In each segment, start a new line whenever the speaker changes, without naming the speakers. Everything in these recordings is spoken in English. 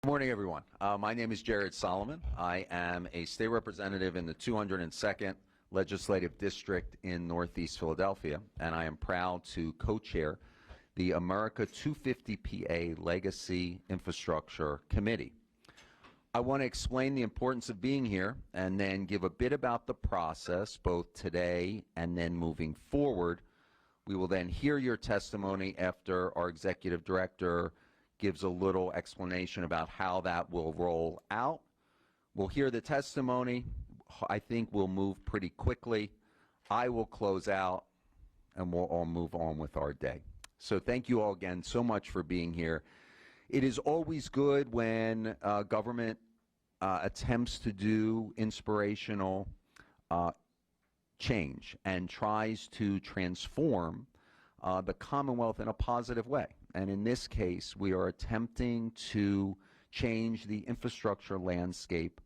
Good morning, everyone. My name is Jared Solomon. I am a state representative in the 202nd Legislative District in Northeast Philadelphia, and I am proud to co-chair the America250PA Legacy Infrastructure Committee. I want to explain the importance of being here and then give a bit about the process, both today and then moving forward. We will then hear your testimony after our Executive Director gives a little explanation about how that will roll out. We'll hear the testimony. I think we'll move pretty quickly. I will close out, and we'll all move on with our day. So thank you all again so much for being here. It is always good when government attempts to do inspirational change and tries to transform the Commonwealth in a positive way. And in this case, we are attempting to change the infrastructure landscape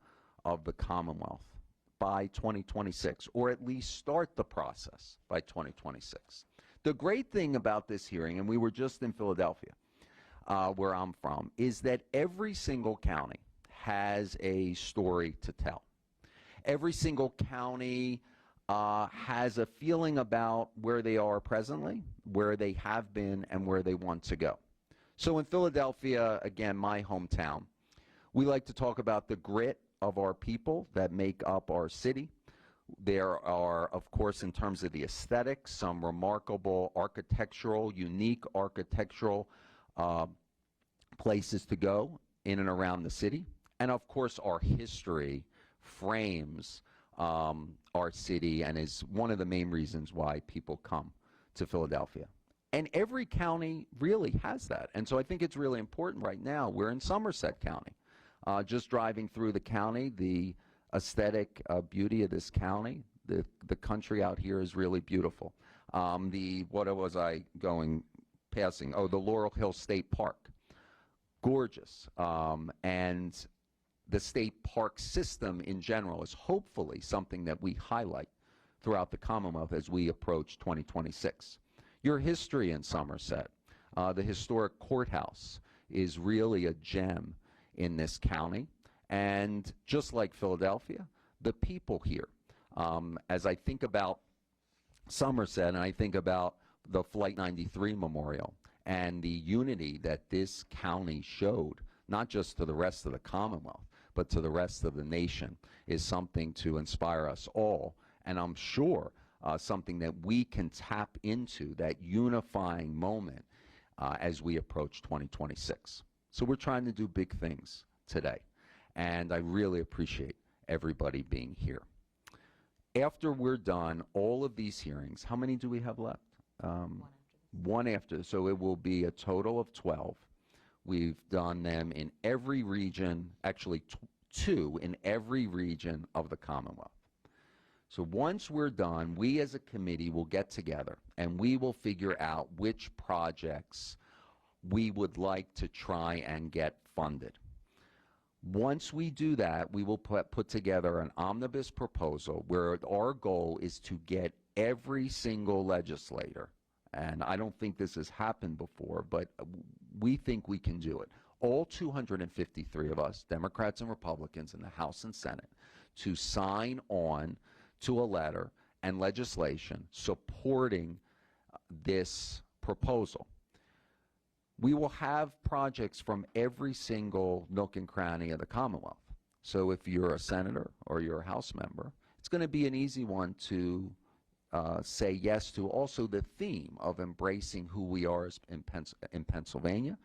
of the Commonwealth by 2026, or at least start the process by 2026. The great thing about this hearing, and we were just in Philadelphia, where I'm from, is that every single county has a story to tell. Every single county has a feeling about where they are presently, where they have been, and where they want to go. So in Philadelphia, again, my hometown, we like to talk about the grit of our people that make up our city. There are, of course, in terms of the aesthetics, some remarkable architectural, unique architectural places to go in and around the city. And of course, our history frames our city and is one of the main reasons why people come to Philadelphia. And every county really has that. And so I think it's really important right now. We're in Somerset County. Just driving through the county, the aesthetic beauty of this county, the country out here is really beautiful. What was I passing? Oh, the Laurel Hill State Park. Gorgeous. And the state park system in general is hopefully something that we highlight throughout the Commonwealth as we approach 2026. Your history in Somerset, the historic courthouse, is really a gem in this county. And just like Philadelphia, the people here, as I think about Somerset and I think about the Flight 93 Memorial and the unity that this county showed, not just to the rest of the Commonwealth, but to the rest of the nation, is something to inspire us all. And I'm sure something that we can tap into, that unifying moment as we approach 2026. So we're trying to do big things today. And I really appreciate everybody being here. After we're done, all of these hearings, how many do we have left? One after. So it will be a total of 12. We've done them in every region, actually two in every region of the Commonwealth. So once we're done, we as a committee will get together and we will figure out which projects we would like to try and get funded. Once we do that, we will put together an omnibus proposal where our goal is to get every single legislator, and I don't think this has happened before, but we think we can do it. All 253 of us, Democrats and Republicans in the House and Senate, to sign on to a letter and legislation supporting this proposal. We will have projects from every single nook and cranny of the Commonwealth. So if you're a senator or you're a House member, it's going to be an easy one to say yes to. Also the theme of embracing who we are in Pennsylvania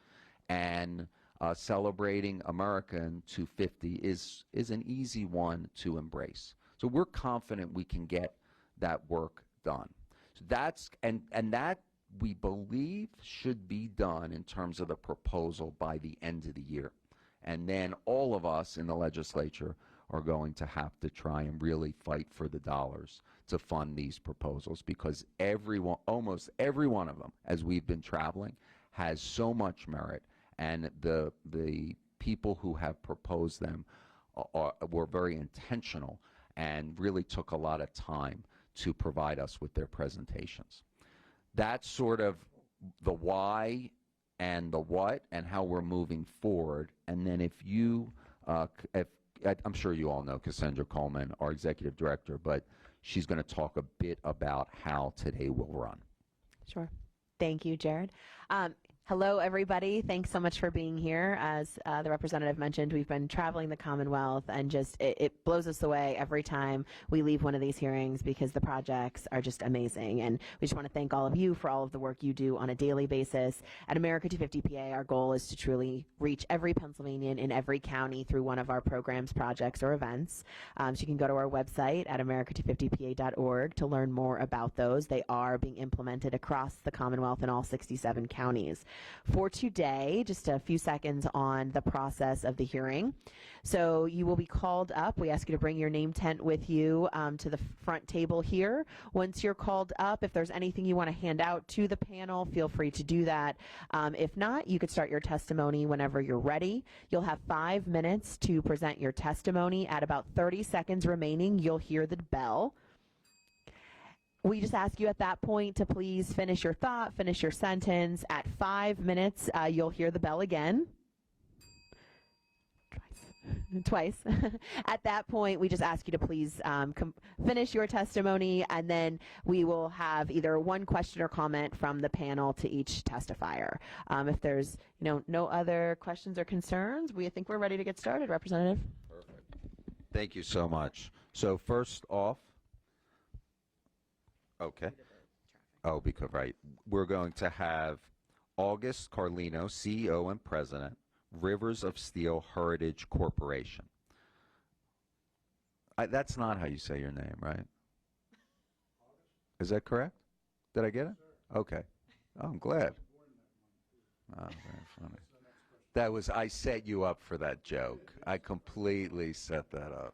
and celebrating America250 is an easy one to embrace. So we're confident we can get that work done. So that's, and that we believe should be done in terms of the proposal by the end of the year. And then all of us in the legislature are going to have to try and really fight for the dollars to fund these proposals, because everyone, almost every one of them, as we've been traveling, has so much merit, and the people who have proposed them were very intentional and really took a lot of time to provide us with their presentations. That's sort of the why and the what and how we're moving forward. And then if you, I'm sure you all know Cassandra Coleman, our executive director, but she's going to talk a bit about how today will run.
Sure. Thank you, Jared. Hello, everybody. Thanks so much for being here. As the representative mentioned, we've been traveling the Commonwealth, and just it blows us away every time we leave one of these hearings because the projects are just amazing. And we just want to thank all of you for all of the work you do on a daily basis. At America250PA, our goal is to truly reach every Pennsylvanian in every county through one of our programs, projects, or events. So you can go to our website at America250PA.org to learn more about those. They are being implemented across the Commonwealth in all 67 counties. For today, just a few seconds on the process of the hearing. So you will be called up. We ask you to bring your name tent with you to the front table here. Once you're called up, if there's anything you want to hand out to the panel, feel free to do that. If not, you could start your testimony whenever you're ready. You'll have 5 minutes to present your testimony. At about 30 seconds remaining, you'll hear the bell. We just ask you at that point to please finish your thought, finish your sentence. At 5 minutes, you'll hear the bell again. Twice. At that point, we just ask you to please finish your testimony, and then we will have either one question or comment from the panel to each testifier. If there's no other questions or concerns, I think we're ready to get started, Representative.
Perfect. Thank you so much. So first off, okay. Oh, because right. We're going to have August Carlino, CEO and President, Rivers of Steel Heritage Corporation. That's not how you say your name, right? Is that correct? Did I get it? Okay. Oh, I'm glad. Oh, very funny. That was, I set you up for that joke. I completely set that up.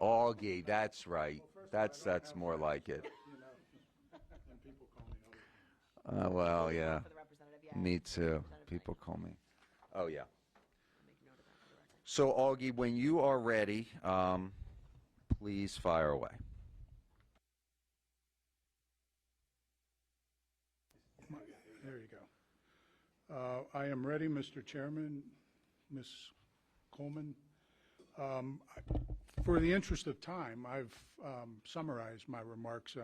Augie, that's right. That's more like it. Well, yeah. Me too. People call me. Oh, yeah. So, Augie, when you are ready, please fire away.
There you go. I am ready, Mr. Chairman, Ms. Coleman. For the interest of time, I've summarized my remarks.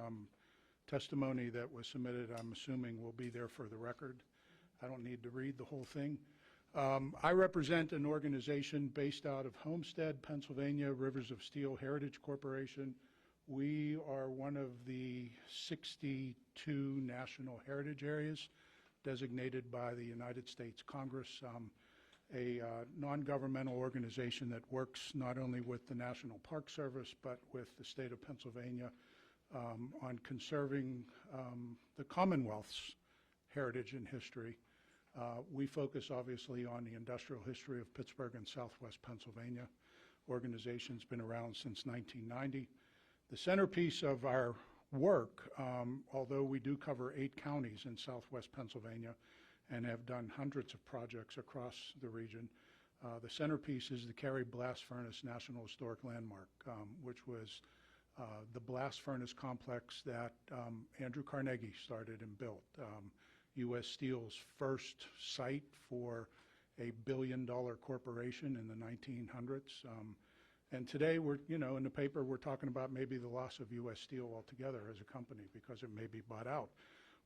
Testimony that was submitted, I'm assuming, will be there for the record. I don't need to read the whole thing. I represent an organization based out of Homestead, Pennsylvania, Rivers of Steel Heritage Corporation. We are one of the 62 national heritage areas designated by the United States Congress, a non-governmental organization that works not only with the National Park Service but with the state of Pennsylvania on conserving the Commonwealth's heritage and history. We focus obviously on the industrial history of Pittsburgh and Southwest Pennsylvania. Organization's been around since 1990. The centerpiece of our work, although we do cover 8 counties in Southwest Pennsylvania and have done hundreds of projects across the region, the centerpiece is the Cary Blast Furnace National Historic Landmark, which was the blast furnace complex that Andrew Carnegie started and built. U.S. Steel's first site for a billion-dollar corporation in the 1900s. And today, we're, in the paper, we're talking about maybe the loss of U.S. Steel altogether as a company because it may be bought out,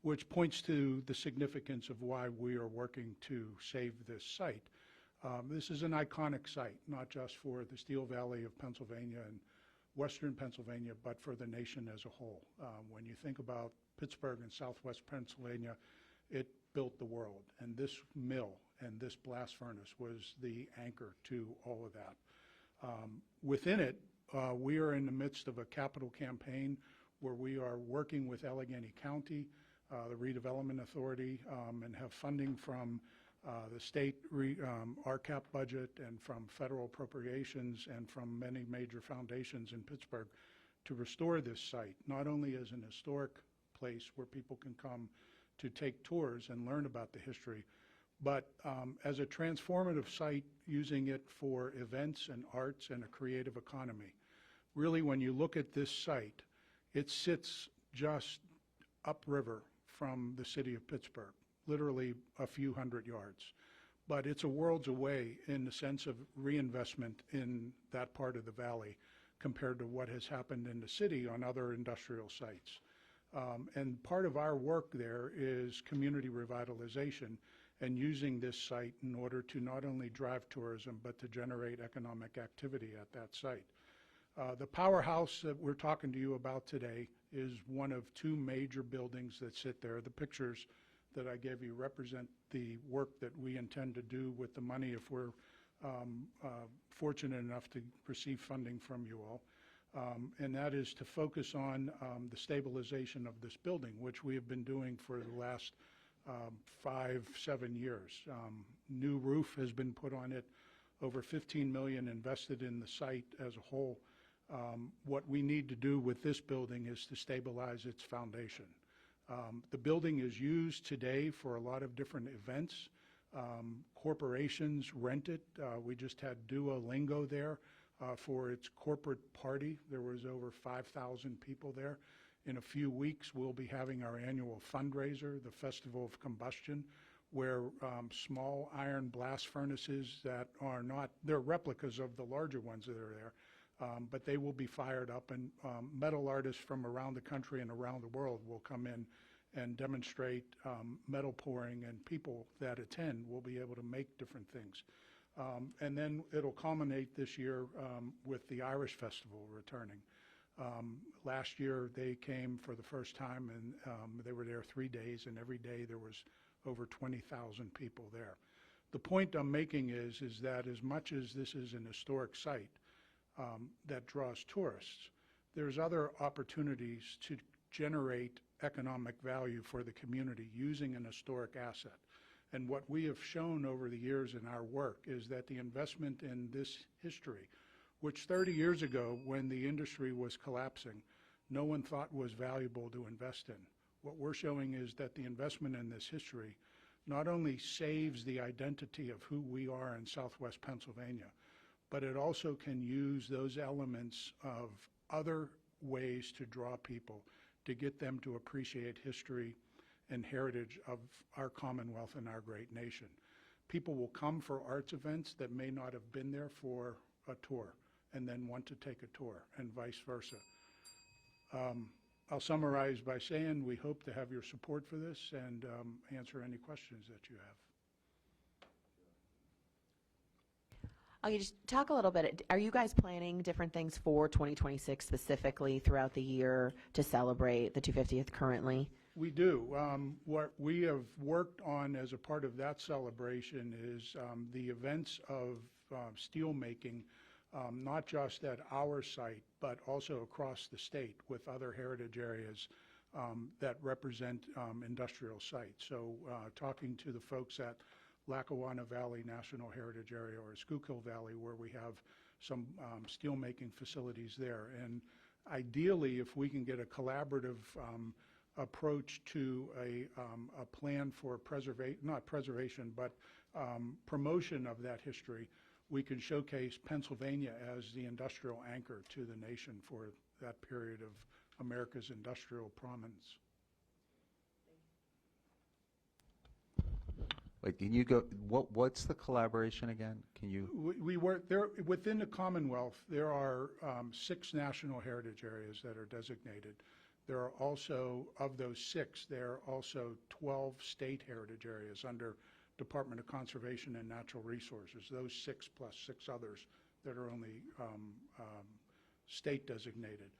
which points to the significance of why we are working to save this site. This is an iconic site, not just for the Steel Valley of Pennsylvania and Western Pennsylvania, but for the nation as a whole. When you think about Pittsburgh and Southwest Pennsylvania, it built the world, and this mill and this blast furnace was the anchor to all of that. Within it, we are in the midst of a capital campaign where we are working with Allegheny County, the Redevelopment Authority, and have funding from the state RCAP budget and from federal appropriations and from many major foundations in Pittsburgh to restore this site, not only as an historic place where people can come to take tours and learn about the history, but as a transformative site, using it for events and arts and a creative economy. Really, when you look at this site, it sits just upriver from the city of Pittsburgh, literally a few hundred yards. But it's a worlds away in the sense of reinvestment in that part of the valley compared to what has happened in the city on other industrial sites. And part of our work there is community revitalization and using this site in order to not only drive tourism, but to generate economic activity at that site. The powerhouse that we're talking to you about today is one of two major buildings that sit there. The pictures that I gave you represent the work that we intend to do with the money if we're fortunate enough to receive funding from you all. And that is to focus on the stabilization of this building, which we have been doing for the last 5-7 years. New roof has been put on it, over $15 million invested in the site as a whole. What we need to do with this building is to stabilize its foundation. The building is used today for a lot of different events. Corporations rent it. We just had Duolingo there for its corporate party. There was over 5,000 people there. In a few weeks, we'll be having our annual fundraiser, the Festival of Combustion, where small iron blast furnaces that are not, they're replicas of the larger ones that are there, but they will be fired up, and metal artists from around the country and around the world will come in and demonstrate metal pouring, and people that attend will be able to make different things. And then it'll culminate this year with the Irish Festival returning. Last year they came for the first time, and they were there 3 days, and every day there was over 20,000 people there. The point I'm making is that as much as this is an historic site that draws tourists, there's other opportunities to generate economic value for the community using an historic asset. And what we have shown over the years in our work is that the investment in this history, which 30 years ago, when the industry was collapsing, no one thought was valuable to invest in. What we're showing is that the investment in this history not only saves the identity of who we are in Southwest Pennsylvania, but it also can use those elements of other ways to draw people, to get them to appreciate history and heritage of our Commonwealth and our great nation. People will come for arts events that may not have been there for a tour and then want to take a tour, and vice versa. I'll summarize by saying we hope to have your support for this and answer any questions that you have.
You just talk a little bit. Are you guys planning different things for 2026 specifically throughout the year to celebrate the 250th currently?
We do. What we have worked on as a part of that celebration is the events of steel making, not just at our site, but also across the state with other heritage areas that represent industrial sites. So talking to the folks at Lackawanna Valley National Heritage Area or Schuylkill Valley, where we have some steelmaking facilities there. And ideally, if we can get a collaborative approach to a plan for promotion of that history, we can showcase Pennsylvania as the industrial anchor to the nation for that period of America's industrial prominence.
Wait, can you go, what's the collaboration again? Can you?
We work there, within the Commonwealth, there are 6 national heritage areas that are designated. There are also, of those 6, there are also 12 state heritage areas under Department of Conservation and Natural Resources, those 6 plus 6 others that are only state designated.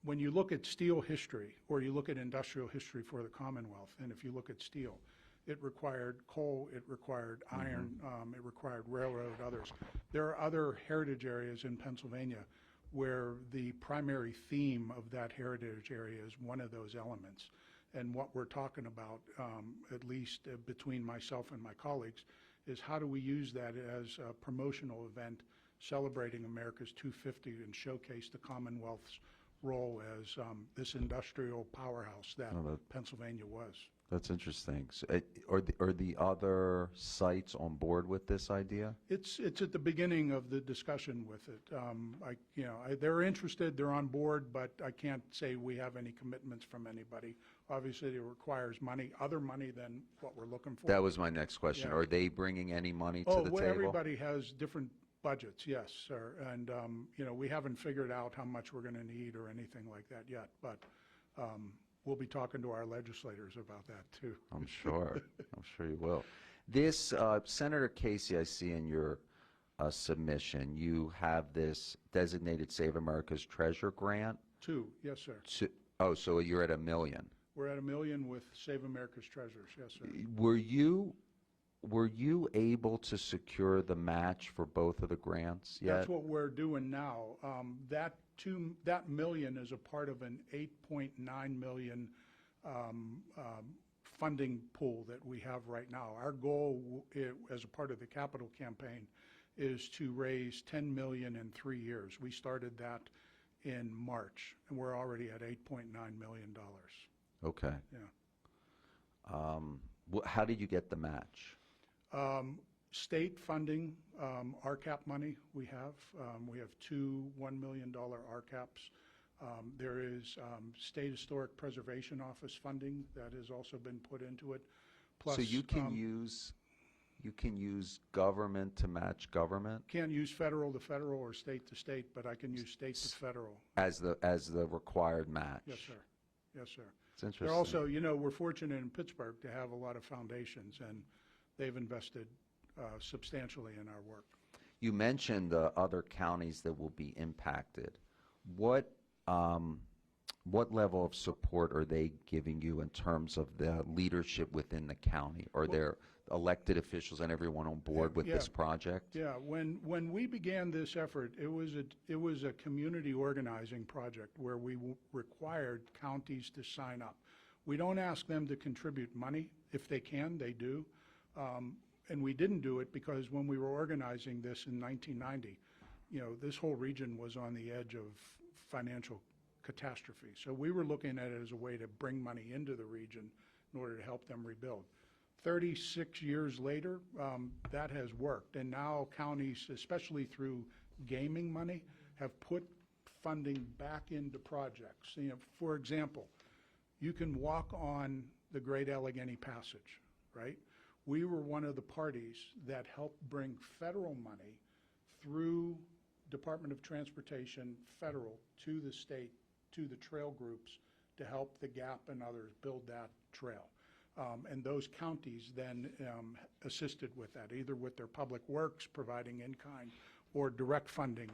When you look at steel history, or you look at industrial history for the Commonwealth, and if you look at steel, it required coal, it required iron, it required railroad, others. There are other heritage areas in Pennsylvania where the primary theme of that heritage area is one of those elements. And what we're talking about, at least between myself and my colleagues, is how do we use that as a promotional event celebrating America's 250 and showcase the Commonwealth's role as this industrial powerhouse that Pennsylvania was.
That's interesting. So, are the other sites on board with this idea?
It's at the beginning of the discussion with it. They're interested, they're on board, but I can't say we have any commitments from anybody Obviously, it requires money, other money than what we're looking for.
That was my next question.
Yeah.
Are they bringing any money to
Oh,
the
well,
table?
everybody has different budgets, yes, sir. And, you know, we haven't figured out how much we're going to need or anything like that yet, but we'll be talking to our legislators about that, too.
I'm sure. I'm sure you will. This, Senator Casey, I see in your submission, you have this designated Save America's Treasure grant.
2, yes, sir.
Oh, so you're at $1 million.
We're at $1 million with Save America's Treasures, yes, sir.
Were you able to secure the match for both of the grants yet?
That's what we're doing now. That $1 million is a part of an $8.9 million funding pool that we have right now. Our goal, as a part of the capital campaign, is to raise $10 million in 3 years. We started that in March, and we're already at $8.9 million.
Okay.
Yeah.
How did you get the match?
State funding, RCAP money we have. We have 2 $1 million RCAPs. There is State Historic Preservation Office funding that has also been put into it. Plus,
So you can use government to match government
can't use federal to federal or state to state, but I can use state to federal.
as the required match.
Yes, sir. Yes, sir.
It's interesting.
They're also, you know, we're fortunate in Pittsburgh to have a lot of foundations, and they've invested substantially in our work.
You mentioned the other counties that will be impacted. What level of support are they giving you in terms of the leadership within the county? Are there elected officials and everyone on board with this project?
Yeah, when we began this effort, it was a community organizing project where we required counties to sign up. We don't ask them to contribute money. If they can, they do. And we didn't do it because when we were organizing this in 1990, you know, this whole region was on the edge of financial catastrophe. So we were looking at it as a way to bring money into the region in order to help them rebuild. 36 years later, that has worked. And now counties, especially through gaming money, have put funding back into projects. You know, for example, you can walk on the Great Allegheny Passage, right? We were one of the parties that helped bring federal money through Department of Transportation, federal, to the state, to the trail groups to help the GAP and others build that trail. And those counties then assisted with that, either with their public works, providing in-kind, or direct funding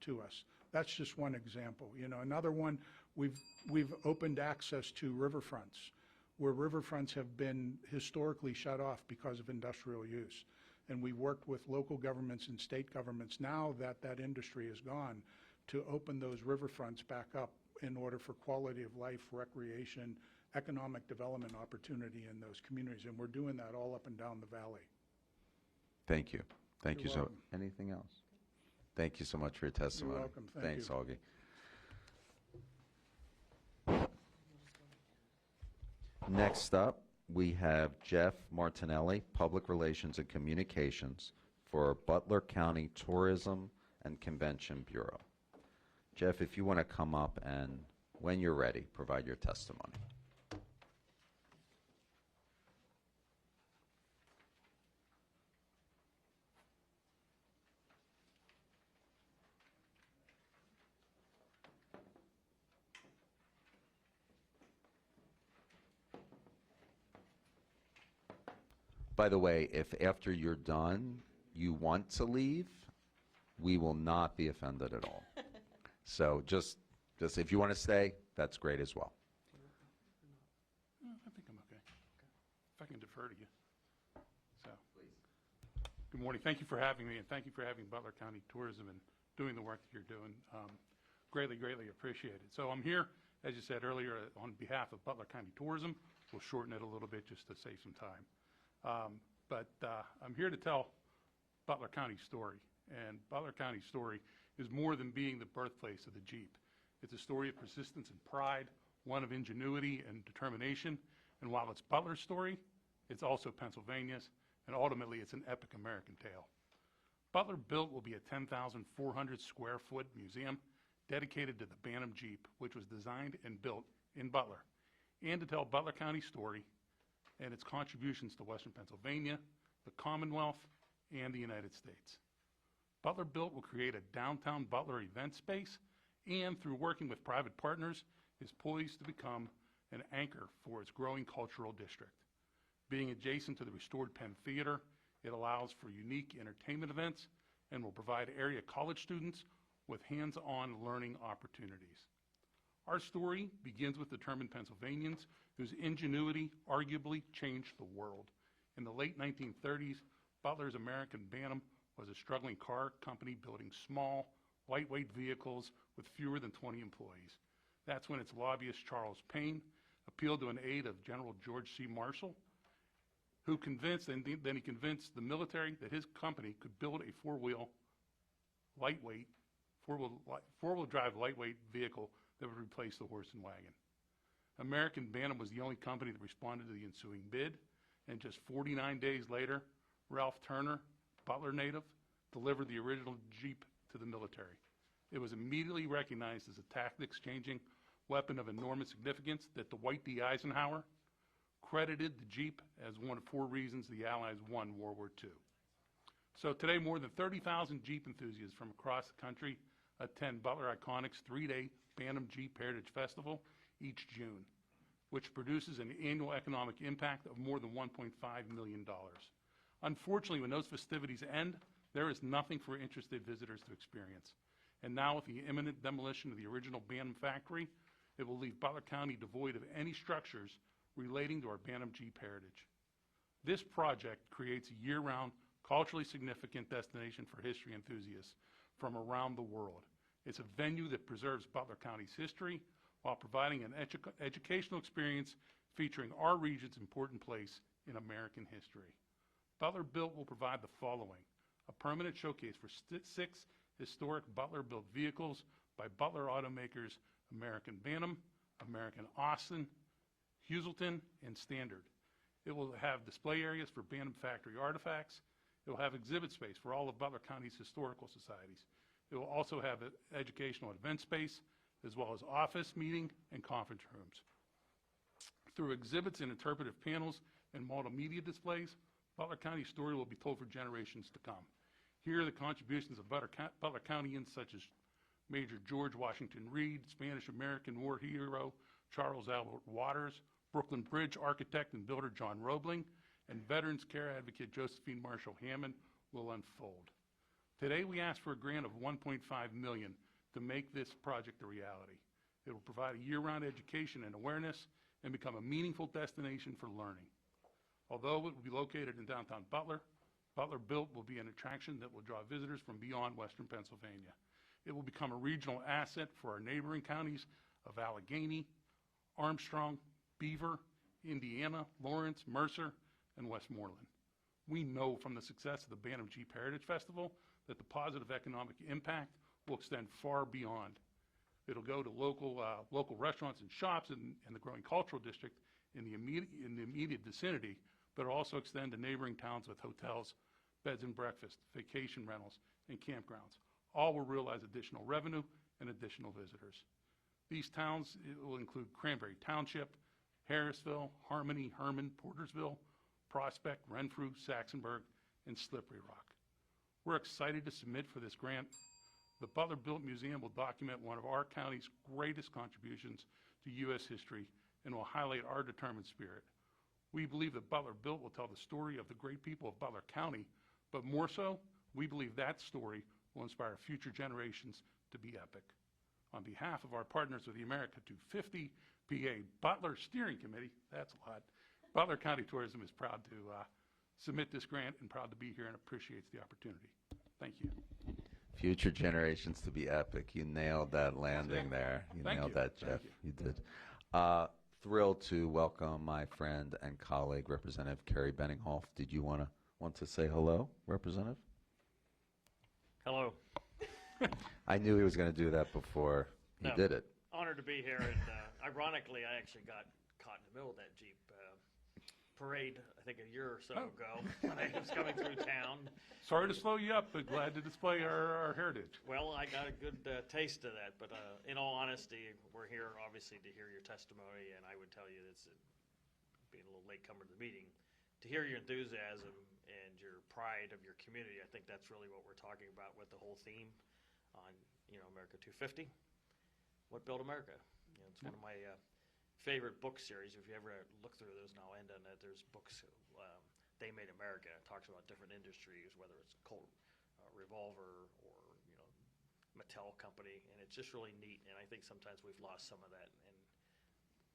to us. That's just one example. You know, another one, we've opened access to riverfronts, where riverfronts have been historically shut off because of industrial use. And we worked with local governments and state governments now that that industry is gone to open those riverfronts back up in order for quality of life, recreation, economic development opportunity in those communities. And we're doing that all up and down the valley.
Thank you. Thank
You're
you. So,
welcome.
anything else? Thank you so much for your testimony.
You're welcome. Thank
Thanks,
you.
Augie. Next up, we have Jeff Martinelli, Public Relations and Communications for Butler County Tourism and Convention Bureau. Jeff, if you want to come up and, when you're ready, provide your testimony. By the way, if after you're done you want to leave, we will not be offended at all. So just if you want to stay, that's great as well.
I think I'm okay. If I can defer to you. So, good morning. Thank you for having me, and thank you for having Butler County Tourism and doing the work that you're doing. Greatly, greatly appreciated. So I'm here, as you said earlier, on behalf of Butler County Tourism. We'll shorten it a little bit just to save some time. But I'm here to tell Butler County's story. And Butler County's story is more than being the birthplace of the Jeep. It's a story of persistence and pride, one of ingenuity and determination. And while it's Butler's story, it's also Pennsylvania's, and ultimately it's an epic American tale. Butler Built will be a 10,400 square foot museum dedicated to the Bantam Jeep, which was designed and built in Butler. and to tell Butler County's story and its contributions to Western Pennsylvania, the Commonwealth, and the United States. Butler Built will create a downtown Butler event space and, through working with private partners, is poised to become an anchor for its growing cultural district. Being adjacent to the restored Penn Theater, it allows for unique entertainment events and will provide area college students with hands-on learning opportunities. Our story begins with determined Pennsylvanians whose ingenuity arguably changed the world. In the late 1930s, Butler's American Bantam was a struggling car company building small, lightweight vehicles with fewer than 20 employees. That's when its lobbyist, Charles Payne, appealed to an aide of General George C. Marshall, who convinced, and then he convinced the military that his company could build a four-wheel drive lightweight vehicle that would replace the horse and wagon. American Bantam was the only company that responded to the ensuing bid, and just 49 days later, Ralph Turner, Butler native, delivered the original Jeep to the military. It was immediately recognized as a tactics-changing weapon of enormous significance that Dwight D. Eisenhower credited the Jeep as one of 4 reasons the Allies won World War II. So today, more than 30,000 Jeep enthusiasts from across the country attend Butler Iconic's 3-day Bantam Jeep Heritage Festival each June, which produces an annual economic impact of more than $1.5 million. Unfortunately, when those festivities end, there is nothing for interested visitors to experience. And now, with the imminent demolition of the original Bantam factory, it will leave Butler County devoid of any structures relating to our Bantam Jeep heritage. This project creates a year-round, culturally significant destination for history enthusiasts from around the world. It's a venue that preserves Butler County's history while providing an educational experience featuring our region's important place in American history. Butler Built will provide the following: a permanent showcase for 6 historic Butler-built vehicles by Butler automakers American Bantam, American Austin, Huselton, and Standard. It will have display areas for Bantam factory artifacts. It will have exhibit space for all of Butler County's historical societies. It will also have an educational event space, as well as office, meeting, and conference rooms. Through exhibits and interpretive panels and multimedia displays, Butler County's story will be told for generations to come. Here are the contributions of Butler Countyans such as Major George Washington Reed, Spanish-American war hero Charles Albert Waters, Brooklyn Bridge architect and builder John Roebling, and Veterans Care advocate Josephine Marshall Hammond will unfold. Today we ask for a grant of $1.5 million to make this project a reality. It will provide a year-round education and awareness and become a meaningful destination for learning. Although it will be located in downtown Butler, Butler Built will be an attraction that will draw visitors from beyond Western Pennsylvania. It will become a regional asset for our neighboring counties of Allegheny, Armstrong, Beaver, Indiana, Lawrence, Mercer, and Westmoreland. We know from the success of the Bantam Jeep Heritage Festival that the positive economic impact will extend far beyond. It'll go to local restaurants and shops in the growing cultural district in the immediate vicinity, but it'll also extend to neighboring towns with hotels, beds and breakfast, vacation rentals, and campgrounds. All will realize additional revenue and additional visitors. These towns will include Cranberry Township, Harrisville, Harmony, Herman, Portersville, Prospect, Renfrew, Saxonburg, and Slippery Rock. We're excited to submit for this grant. The Butler Built Museum will document one of our county's greatest contributions to U.S. history and will highlight our determined spirit. We believe that Butler Built will tell the story of the great people of Butler County, but more so, we believe that story will inspire future generations to be epic. On behalf of our partners with the America250PA Butler Steering Committee, that's a lot, Butler County Tourism is proud to submit this grant and proud to be here and appreciates the opportunity. Thank you.
Future generations to be epic. You nailed that landing there. You nailed that, Jeff. You did. Thrilled to welcome my friend and colleague, Representative Kerry Benninghoff. Did you want to say hello, Representative?
Hello.
I knew he was going to do that before he did it.
Honored to be here, and ironically, I actually got caught in the middle of that Jeep parade, I think a year or so ago, when I was coming through town.
Sorry to slow you up, but glad to display our heritage.
Well, I got a good taste of that, but in all honesty, we're here obviously to hear your testimony, and I would tell you this, being a little late comer to the meeting, to hear your enthusiasm and your pride of your community. I think that's really what we're talking about with the whole theme on, America 250. What built America? It's one of my favorite book series. If you ever look through those, and I'll end on that, there's books, They Made America. It talks about different industries, whether it's Colt Revolver or, Mattel Company, and it's just really neat. And I think sometimes we've lost some of that. And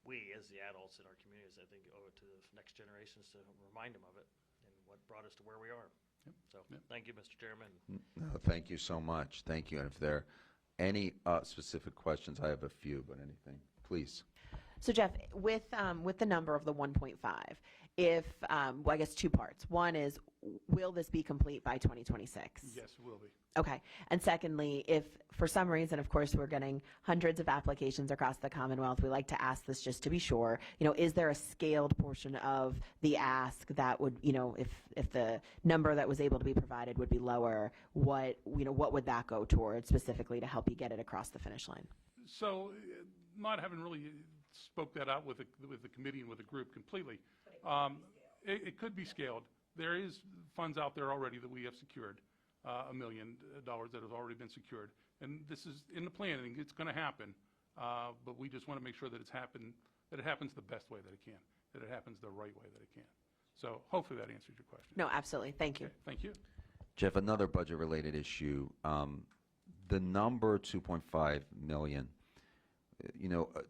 we, as the adults in our communities, I think owe it to the next generations to remind them of it and what brought us to where we are.
Yep.
So thank you, Mr. Chairman.
No, thank you so much. Thank you. And if there are any specific questions, I have a few, but anything, please.
So Jeff, with the number of the 1.5, if well, I guess two parts. One is, will this be complete by 2026?
Yes, it will be.
Okay. And secondly, if for some reason, of course, we're getting hundreds of applications across the Commonwealth, we like to ask this just to be sure, is there a scaled portion of the ask that would, if the number that was able to be provided would be lower, what would that go towards specifically to help you get it across the finish line?
So, not having really spoke that out with the committee and with the group completely, it could be scaled. There is funds out there already that we have secured, $1 million that have already been secured, and this is in the planning. It's going to happen, but we just want to make sure that it happens the best way that it can, that it happens the right way that it can. So hopefully that answers your question.
No, absolutely. Thank you.
Okay, thank you.
Jeff, another budget-related issue. The number 2.5 million,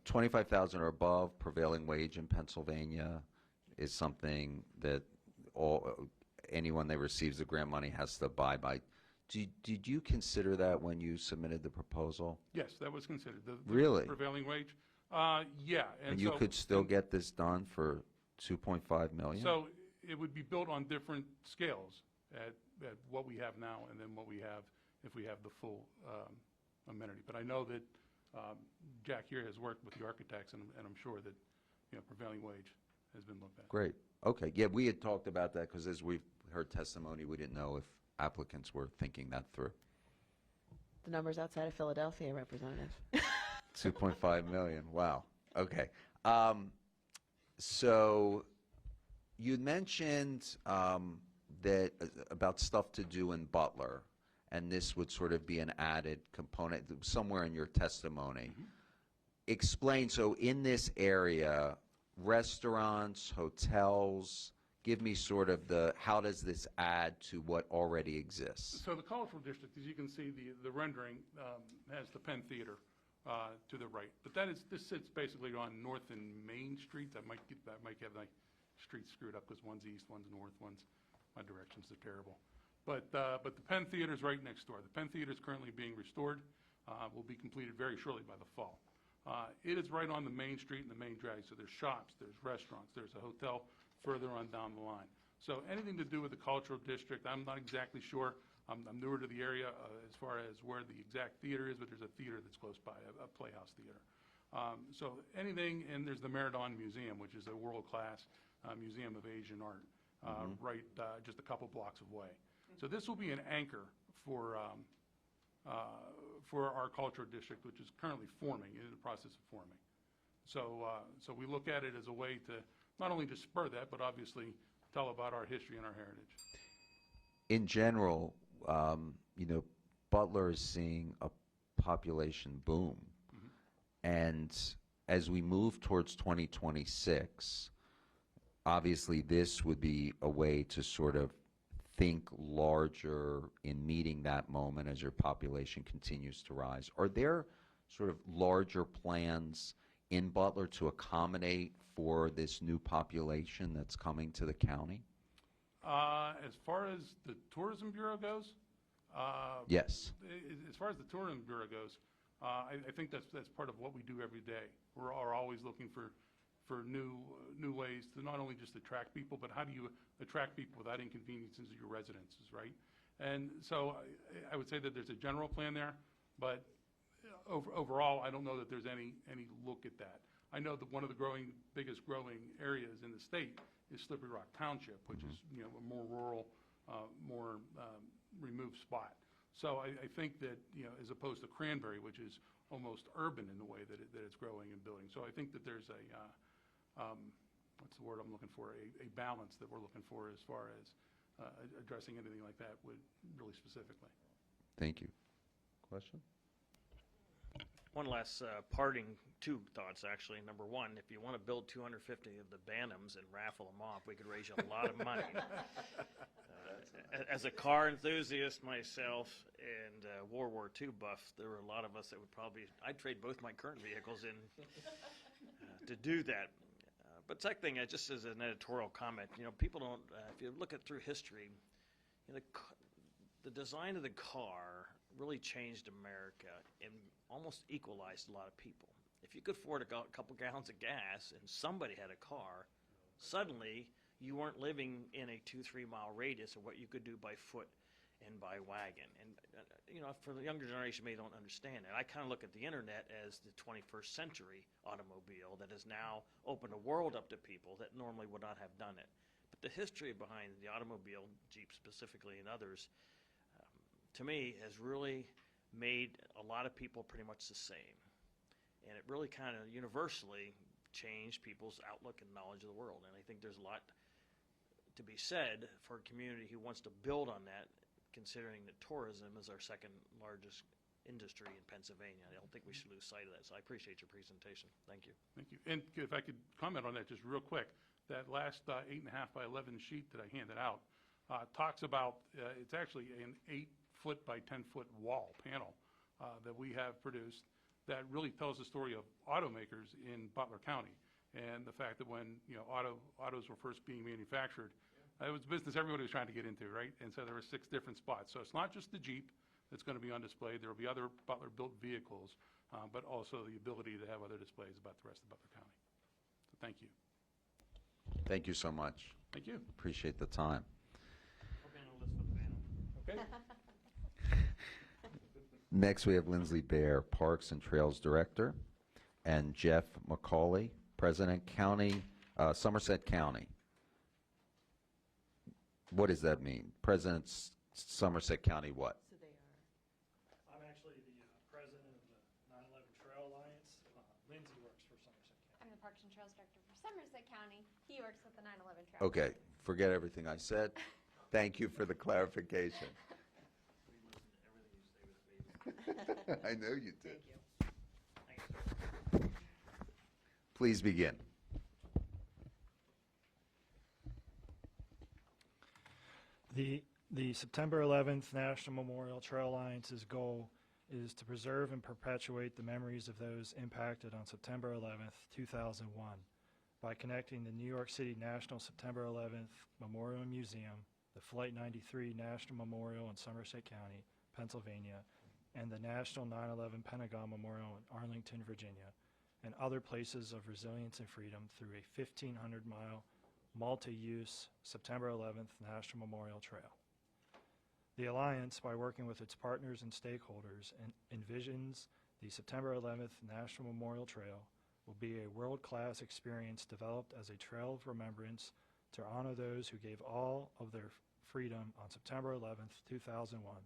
25,000 or above prevailing wage in Pennsylvania is something that anyone that receives the grant money has to abide by. Did you consider that when you submitted the proposal?
Yes, that was considered. The
Really?
prevailing wage? Yeah.
And you could still get this done for 2.5 million?
So it would be built on different scales at what we have now and then what we have if we have the full amenity. But I know that Jack here has worked with the architects, and I'm sure that prevailing wage has been looked at.
Great. Okay. Yeah, we had talked about that because as we've heard testimony, we didn't know if applicants were thinking that through.
The numbers outside of Philadelphia, Representative.
2.5 million. Wow. Okay. So you mentioned that about stuff to do in Butler, and this would sort of be an added component somewhere in your testimony.
Mm-hmm.
Explain, so in this area, restaurants, hotels, give me sort of how does this add to what already exists?
So the cultural district, as you can see, the rendering has the Penn Theater to the right. But this sits basically on North and Main Streets. I might have my streets screwed up because one's east, one's north, my directions are terrible. But the Penn Theater is right next door. The Penn Theater is currently being restored. Will be completed very shortly by the fall. It is right on the main street and the main drag. So there's shops, there's restaurants, there's a hotel further on down the line. So anything to do with the cultural district, I'm not exactly sure. I'm newer to the area as far as where the exact theater is, but there's a theater that's close by, a Playhouse Theater. So anything, and there's the Meridon Museum, which is a world-class museum of Asian art, right just a couple blocks away. So this will be an anchor for our cultural district, which is currently forming, in the process of forming. So we look at it as a way to not only to spur that, but obviously tell about our history and our heritage.
In general, Butler is seeing a population boom. And as we move towards 2026, obviously this would be a way to sort of think larger in meeting that moment as your population continues to rise. Are there sort of larger plans in Butler to accommodate for this new population that's coming to the county?
As far as the Tourism Bureau goes?
Yes.
As far as the Tourism Bureau goes, I think that's part of what we do every day. We're always looking for new ways to not only just attract people, but how do you attract people without inconveniencing your residences, right? And so I would say that there's a general plan there, but overall, I don't know that there's any look at that. I know that one of the biggest growing areas in the state is Slippery Rock Township, which is a more rural, more removed spot. So I think that, you know, as opposed to Cranberry, which is almost urban in the way that it's growing and building. So I think that there's a, what's the word I'm looking for, a balance that we're looking for as far as addressing anything like that really specifically.
Thank you. Question?
One last parting two thoughts, actually. Number one, if you want to build 250 of the Bantams and raffle them off, we could raise you a lot of money. As a car enthusiast myself and World War II buff, there were a lot of us that would probably, I'd trade both my current vehicles in to do that. But second thing, just as an editorial comment, you know, people don't, if you look at through history, you know, the design of the car really changed America and almost equalized a lot of people. If you could afford a couple gallons of gas and somebody had a car, suddenly you weren't living in a 2-3 mile radius of what you could do by foot and by wagon. And, you know, for the younger generation, may don't understand it. I kind of look at the internet as the 21st century automobile that has now opened a world up to people that normally would not have done it. But the history behind the automobile, Jeep specifically and others, to me, has really made a lot of people pretty much the same. And it really kind of universally changed people's outlook and knowledge of the world. And I think there's a lot to be said for a community who wants to build on that, considering that tourism is our second largest industry in Pennsylvania. I don't think we should lose sight of that. So I appreciate your presentation. Thank you.
Thank you. And if I could comment on that just real quick, that last 8.5 by 11 sheet that I handed out talks about, it's actually an 8-foot by 10-foot wall panel that we have produced that really tells the story of automakers in Butler County and the fact that when, you know, autos were first being manufactured, it was a business everybody was trying to get into, right? And so there were 6 different spots. So it's not just the Jeep that's going to be on display. There will be other Butler-built vehicles, but also the ability to have other displays about the rest of Butler County. So thank you.
Thank you so much.
Thank you.
Appreciate the time.
We'll be on the list for the panel.
Okay.
Next, we have Lindsley Bear, Parks and Trails Director, and Jeff McCauley, President, County, Somerset County. What does that mean? President, Somerset County what?
I'm actually the president of the 9/11 Trail Alliance. Lindsay works for Somerset County.
I'm the Parks and Trails Director for Somerset County. He works with the 9/11 Trail.
Okay, forget everything I said. Thank you for the clarification. I know you did.
Thank you.
Please begin.
The September 11th National Memorial Trail Alliance's goal is to preserve and perpetuate the memories of those impacted on September 11th, 2001 by connecting the New York City National September 11th Memorial Museum, the Flight 93 National Memorial in Somerset County, Pennsylvania, and the National 9/11 Pentagon Memorial in Arlington, Virginia, and other places of resilience and freedom through a 1,500-mile multi-use September 11th National Memorial Trail. The Alliance, by working with its partners and stakeholders, envisions the September 11th National Memorial Trail will be a world-class experience developed as a trail of remembrance to honor those who gave all of their freedom on September 11th, 2001,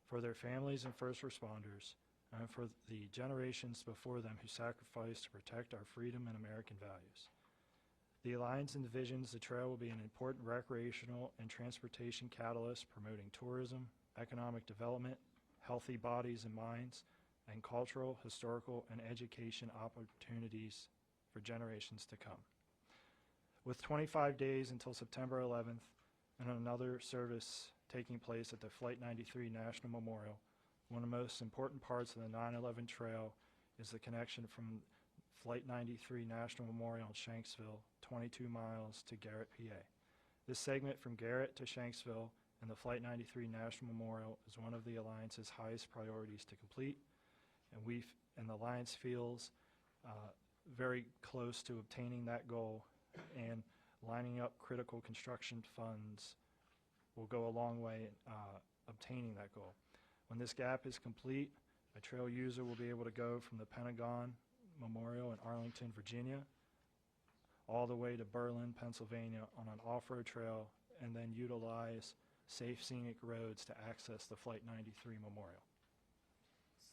for their families and first responders, and for the generations before them who sacrificed to protect our freedom and American values. The Alliance envisions the trail will be an important recreational and transportation catalyst promoting tourism, economic development, healthy bodies and minds, and cultural, historical, and education opportunities for generations to come. With 25 days until September 11th and another service taking place at the Flight 93 National Memorial, one of the most important parts of the 9/11 Trail is the connection from Flight 93 National Memorial in Shanksville, 22 miles to Garrett, PA. This segment from Garrett to Shanksville and the Flight 93 National Memorial is one of the Alliance's highest priorities to complete, and the Alliance feels very close to obtaining that goal, and lining up critical construction funds will go a long way in obtaining that goal. When this gap is complete, a trail user will be able to go from the Pentagon Memorial in Arlington, Virginia, all the way to Berlin, Pennsylvania on an off-road trail, and then utilize safe scenic roads to access the Flight 93 Memorial.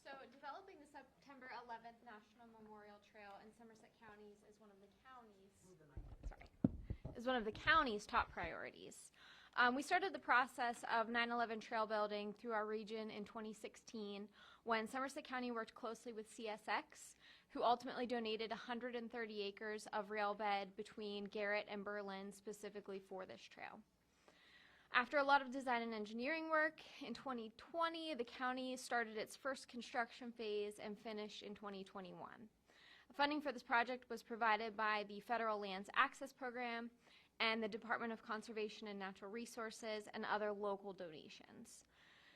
So developing the September 11th National Memorial Trail in Somerset counties is one of the county's top priorities. We started the process of 9/11 trail building through our region in 2016 when Somerset County worked closely with CSX, who ultimately donated 130 acres of rail bed between Garrett and Berlin specifically for this trail. After a lot of design and engineering work, in 2020, the county started its first construction phase and finished in 2021. Funding for this project was provided by the Federal Lands Access Program and the Department of Conservation and Natural Resources and other local donations.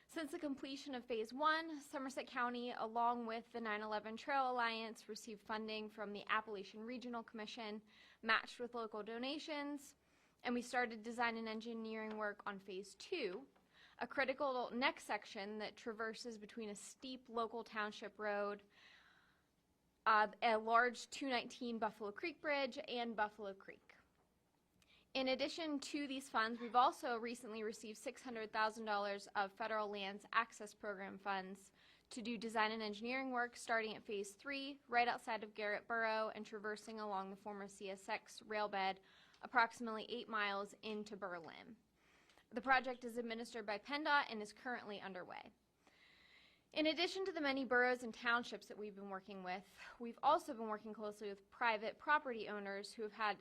Since the completion of Phase 1, Somerset County, along with the 9/11 Trail Alliance, received funding from the Appalachian Regional Commission, matched with local donations, and we started design and engineering work on Phase 2, a critical next section that traverses between a steep local township road, a large 219 Buffalo Creek Bridge, and Buffalo Creek. In addition to these funds, we've also recently received $600,000 of Federal Lands Access Program funds to do design and engineering work starting at Phase 3, right outside of Garrett Borough and traversing along the former CSX rail bed approximately 8 miles into Berlin. The project is administered by PennDOT and is currently underway. In addition to the many boroughs and townships that we've been working with, we've also been working closely with private property owners who have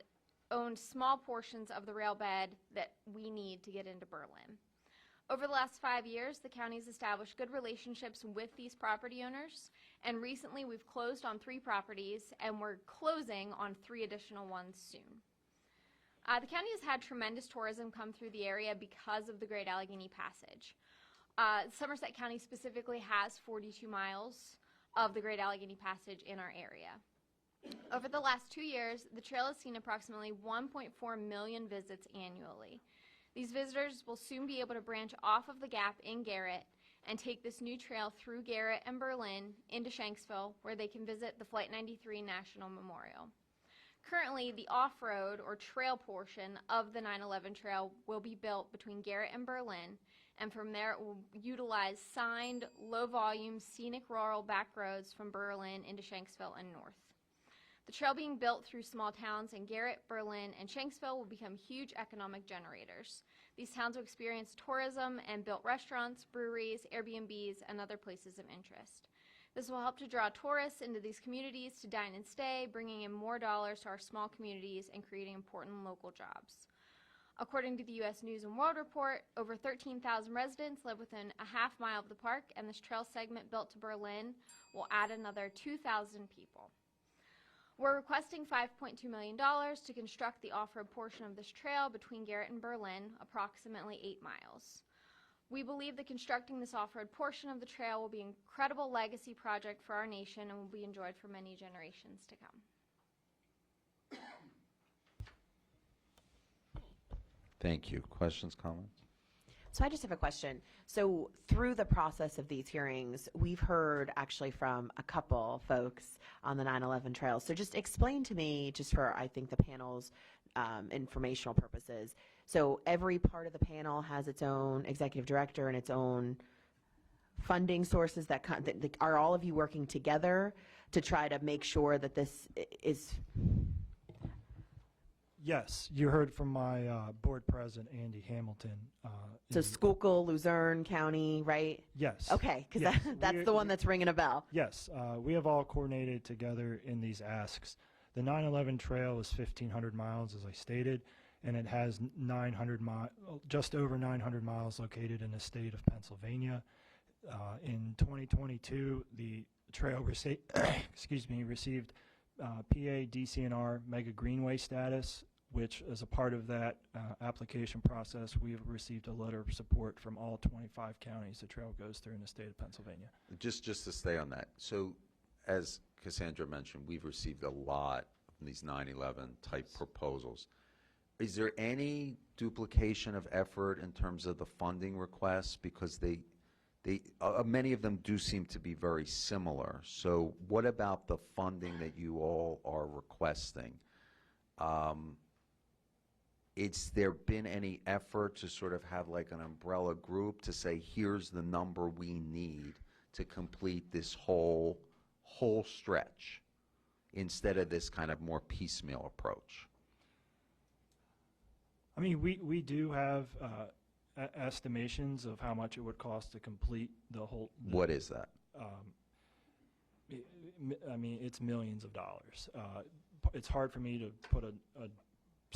owned small portions of the rail bed that we need to get into Berlin. Over the last 5 years, the county's established good relationships with these property owners, and recently we've closed on 3 properties, and we're closing on 3 additional ones soon. The county has had tremendous tourism come through the area because of the Great Allegheny Passage. Somerset County specifically has 42 miles of the Great Allegheny Passage in our area. Over the last 2 years, the trail has seen approximately 1.4 million visits annually. These visitors will soon be able to branch off of the gap in Garrett and take this new trail through Garrett and Berlin into Shanksville, where they can visit the Flight 93 National Memorial. Currently, the off-road or trail portion of the 9/11 trail will be built between Garrett and Berlin, and from there it will utilize signed, low-volume, scenic rural back roads from Berlin into Shanksville and north. The trail being built through small towns in Garrett, Berlin, and Shanksville will become huge economic generators. These towns will experience tourism and built restaurants, breweries, Airbnbs, and other places of interest. This will help to draw tourists into these communities to dine and stay, bringing in more dollars to our small communities and creating important local jobs. According to the U.S. News and World Report, over 13,000 residents live within a half mile of the park, and this trail segment built to Berlin will add another 2,000 people. We're requesting $5.2 million to construct the off-road portion of this trail between Garrett and Berlin, approximately 8 miles. We believe that constructing this off-road portion of the trail will be an incredible legacy project for our nation and will be enjoyed for many generations to come.
Thank you. Questions, comments?
So I just have a question. So through the process of these hearings, we've heard actually from a couple folks on the 9/11 trail. So just explain to me, just for I think the panel's informational purposes. So every part of the panel has its own executive director and its own funding sources that are all of you working together to try to make sure that this is.
Yes, you heard from my board president, Andy Hamilton.
So Schuylkill, Luzerne County, right?
Yes.
Okay, because
Yes.
that's the one that's ringing a bell.
Yes, we have all coordinated together in these asks. The 9/11 trail is 1,500 miles, as I stated, and it has just over 900 miles located in the state of Pennsylvania. In 2022, the trail received PA DCNR Mega Greenway status, which as a part of that application process, we have received a letter of support from all 25 counties the trail goes through in the state of Pennsylvania.
Just to stay on that. So as Cassandra mentioned, we've received a lot of these 9/11 type proposals. Is there any duplication of effort in terms of the funding requests? Because many of them do seem to be very similar. So what about the funding that you all are requesting? Is there been any effort to sort of have like an umbrella group to say, here's the number we need to complete this whole stretch, instead of this kind of more piecemeal approach?
I mean, we do have estimations of how much it would cost to complete the whole.
What is that?
I mean, it's millions of dollars. It's hard for me to put a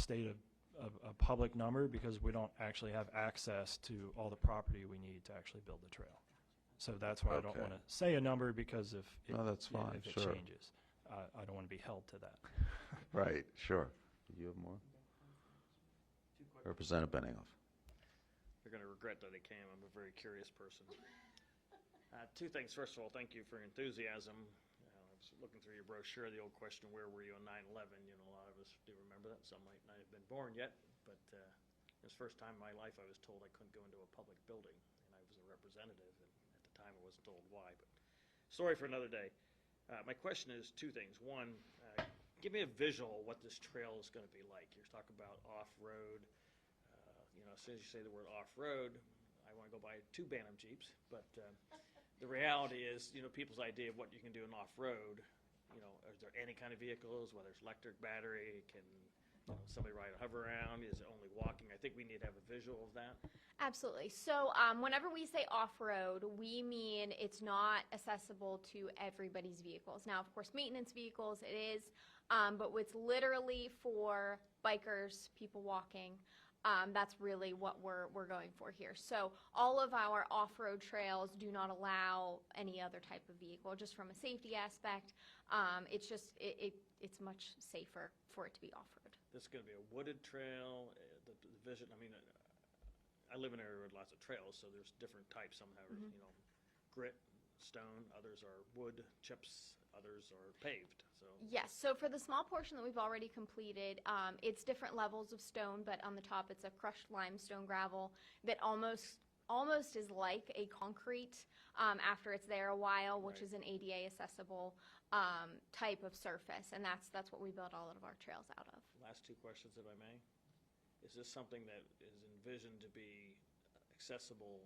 state of a public number because we don't actually have access to all the property we need to actually build the trail. So that's why I don't
Okay.
want to say a number, because if it,
No, that's fine,
if it
sure.
changes, I don't want to be held to that.
Right, sure. Do you have more? Representative Benioff.
You're going to regret that I came. I'm a very curious person. Two things. First of all, thank you for your enthusiasm. I was looking through your brochure, the old question, where were you on 9/11? You know, a lot of us do remember that. Some might not have been born yet, but it was the first time in my life I was told I couldn't go into a public building, and I was a representative, and at the time I wasn't told why, but story for another day. My question is two things. One, give me a visual of what this trail is going to be like. You're talking about off-road. You know, as soon as you say the word off-road, I want to go buy 2 Bantam Jeeps, but the reality is, you know, people's idea of what you can do in off-road, you know, is there any kind of vehicles, whether it's electric, battery, can somebody ride a hover around, is it only walking? I think we need to have a visual of that.
Absolutely. So whenever we say off-road, we mean it's not accessible to everybody's vehicles. Now, of course, maintenance vehicles, it is, but it's literally for bikers, people walking. That's really what we're going for here. So all of our off-road trails do not allow any other type of vehicle, just from a safety aspect. It's just, it's much safer for it to be off-road.
This is going to be a wooded trail, the vision, I mean, I live in an area with lots of trails, so there's different types. Some have, you know, grit, stone, others are wood, chips, others are paved, so.
Yes, so for the small portion that we've already completed, it's different levels of stone, but on the top it's a crushed limestone gravel that almost is like a concrete after it's there a while, which
Right.
is an ADA accessible type of surface, and that's what we build all of our trails out of.
Last two questions, if I may. Is this something that is envisioned to be accessible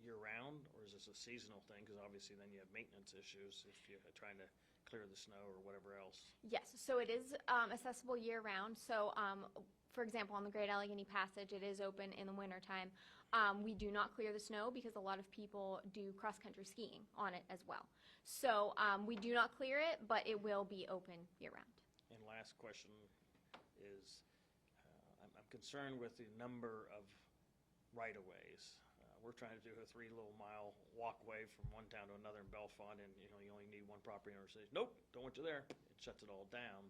year-round, or is this a seasonal thing? Because obviously then you have maintenance issues if you're trying to clear the snow or whatever else.
Yes, so it is accessible year-round. So, for example, on the Great Allegheny Passage, it is open in the wintertime. We do not clear the snow because a lot of people do cross-country skiing on it as well. So we do not clear it, but it will be open year-round.
And last question is, I'm concerned with the number of right-of-ways. We're trying to do a 3 little mile walkway from one town to another in Bellefonte, and you know, you only need one property owner to say, nope, don't want you there. It shuts it all down.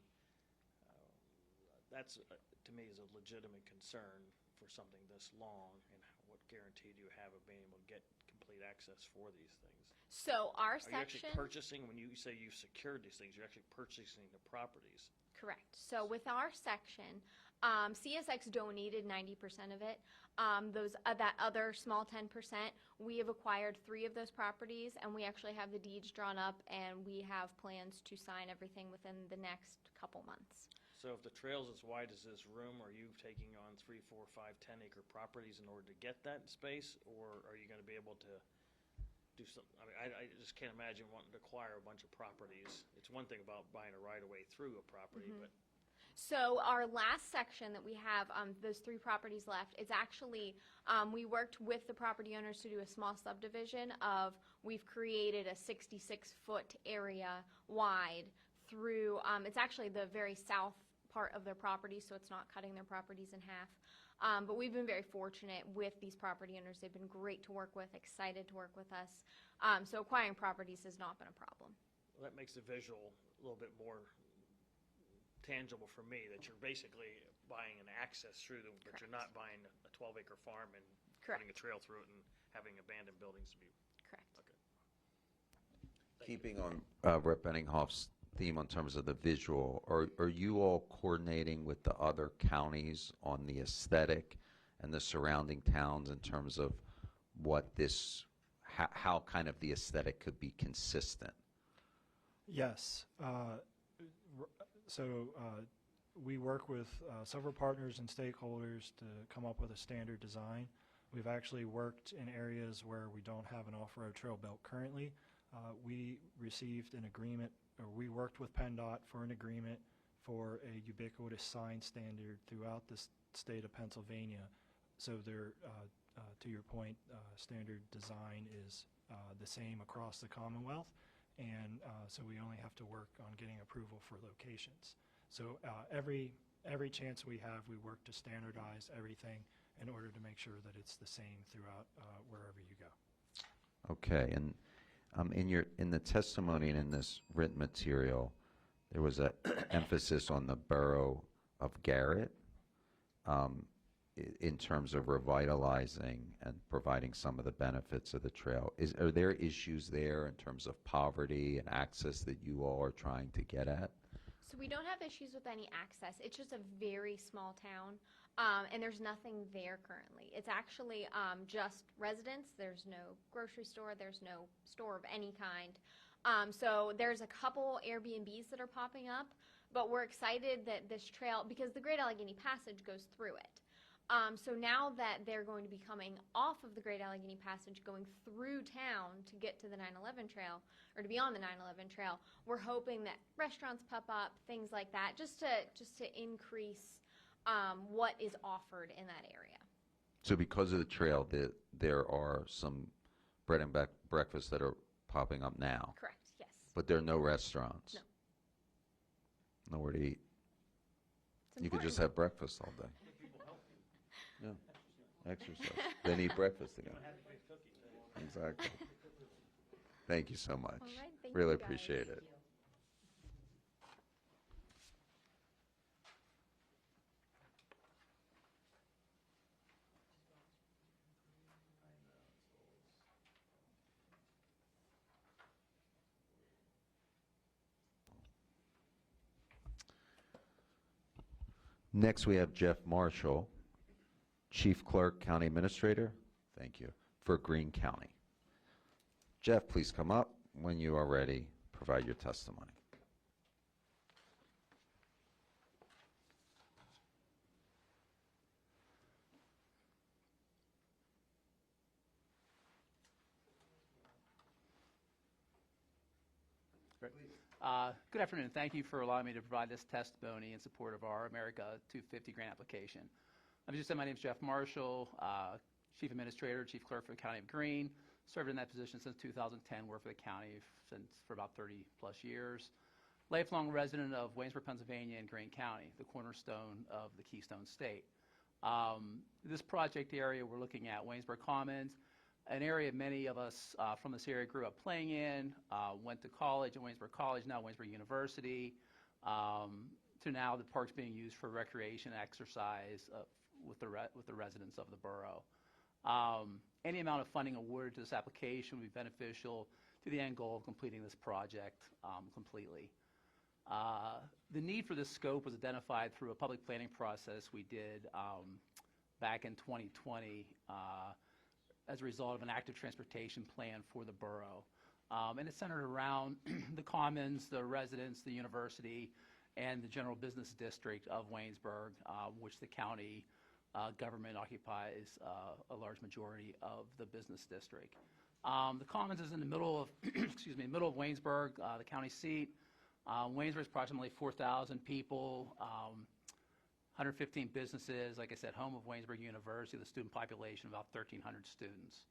That's, to me, is a legitimate concern for something this long, and what guarantee do you have of being able to get complete access for these things?
So our
Are you actually
section,
purchasing, when you say you've secured these things, you're actually purchasing the properties?
correct. So with our section, CSX donated 90% of it. That other small 10%, we have acquired 3 of those properties, and we actually have the deeds drawn up, and we have plans to sign everything within the next couple months.
So if the trail's as wide as this room, are you taking on 3, 4, 5, 10-acre properties in order to get that space, or are you going to be able to do something? I mean, I just can't imagine wanting to acquire a bunch of properties. It's one thing about buying a right-of-way through a property, but
So our last section that we have, those 3 properties left, it's actually, we worked with the property owners to do a small subdivision of, we've created a 66-foot area wide through, it's actually the very south part of their property, so it's not cutting their properties in half. But we've been very fortunate with these property owners. They've been great to work with, excited to work with us. So acquiring properties has not been a problem.
well, that makes the visual a little bit more tangible for me, that you're basically buying an access through them, but you're not buying a 12-acre farm and putting a trail through it and having abandoned buildings to be.
Correct.
Okay.
Keeping on Rep. Benninghoff's theme in terms of the visual, are you all coordinating with the other counties on the aesthetic and the surrounding towns in terms of what this, how kind of the aesthetic could be consistent?
Yes. So we work with several partners and stakeholders to come up with a standard design. We've actually worked in areas where we don't have an off-road trail built currently. We received an agreement, or we worked with PennDOT for an agreement for a ubiquitous sign standard throughout the state of Pennsylvania. So there, to your point, standard design is the same across the Commonwealth, and so we only have to work on getting approval for locations. So every chance we have, we work to standardize everything in order to make sure that it's the same throughout wherever you go.
Okay, and in the testimony and in this written material, there was an emphasis on the borough of Garrett in terms of revitalizing and providing some of the benefits of the trail. Are there issues there in terms of poverty and access that you all are trying to get at?
So we don't have issues with any access. It's just a very small town, and there's nothing there currently. It's actually just residents. There's no grocery store. There's no store of any kind. So there's a couple Airbnbs that are popping up, but we're excited that this trail, because the Great Allegheny Passage goes through it. So now that they're going to be coming off of the Great Allegheny Passage, going through town to get to the 9/11 trail, or to be on the 9/11 trail, we're hoping that restaurants pop up, things like that, just to increase what is offered in that area.
So because of the trail, there are some bread and breakfasts that are popping up now,
Correct, yes.
but there are no restaurants.
No.
Nowhere to eat.
It's
You could just
important.
have breakfast all day. Yeah, exercise. They need breakfast again. Exactly. Thank you so much.
All right, thank
Really
you, guys.
appreciate it. Next, we have Jeff Marshall, Chief Clerk, County Administrator, thank you, for Greene County. Jeff, please come up. When you are ready, provide your testimony.
Good afternoon. Thank you for allowing me to provide this testimony in support of our America250 grant application. As you said, my name is Jeff Marshall, Chief Administrator, Chief Clerk for the County of Greene. Served in that position since 2010, worked for the county for about 30 plus years. Lifelong resident of Waynesburg, Pennsylvania and Greene County, the cornerstone of the Keystone State. This project area we're looking at, Waynesburg Commons, an area many of us from this area grew up playing in, went to college at Waynesburg College, now Waynesburg University, to now the park's being used for recreation, exercise with the residents of the borough. Any amount of funding awarded to this application would be beneficial to the end goal of completing this project completely. The need for this scope was identified through a public planning process we did back in 2020 as a result of an active transportation plan for the borough. And it's centered around the commons, the residents, the university, and the general business district of Waynesburg, which the county government occupies a large majority of the business district. The commons is in the middle of, excuse me, middle of Waynesburg, the county seat. Waynesburg is approximately 4,000 people, 115 businesses, like I said, home of Waynesburg University, the student population, about 1,300 students.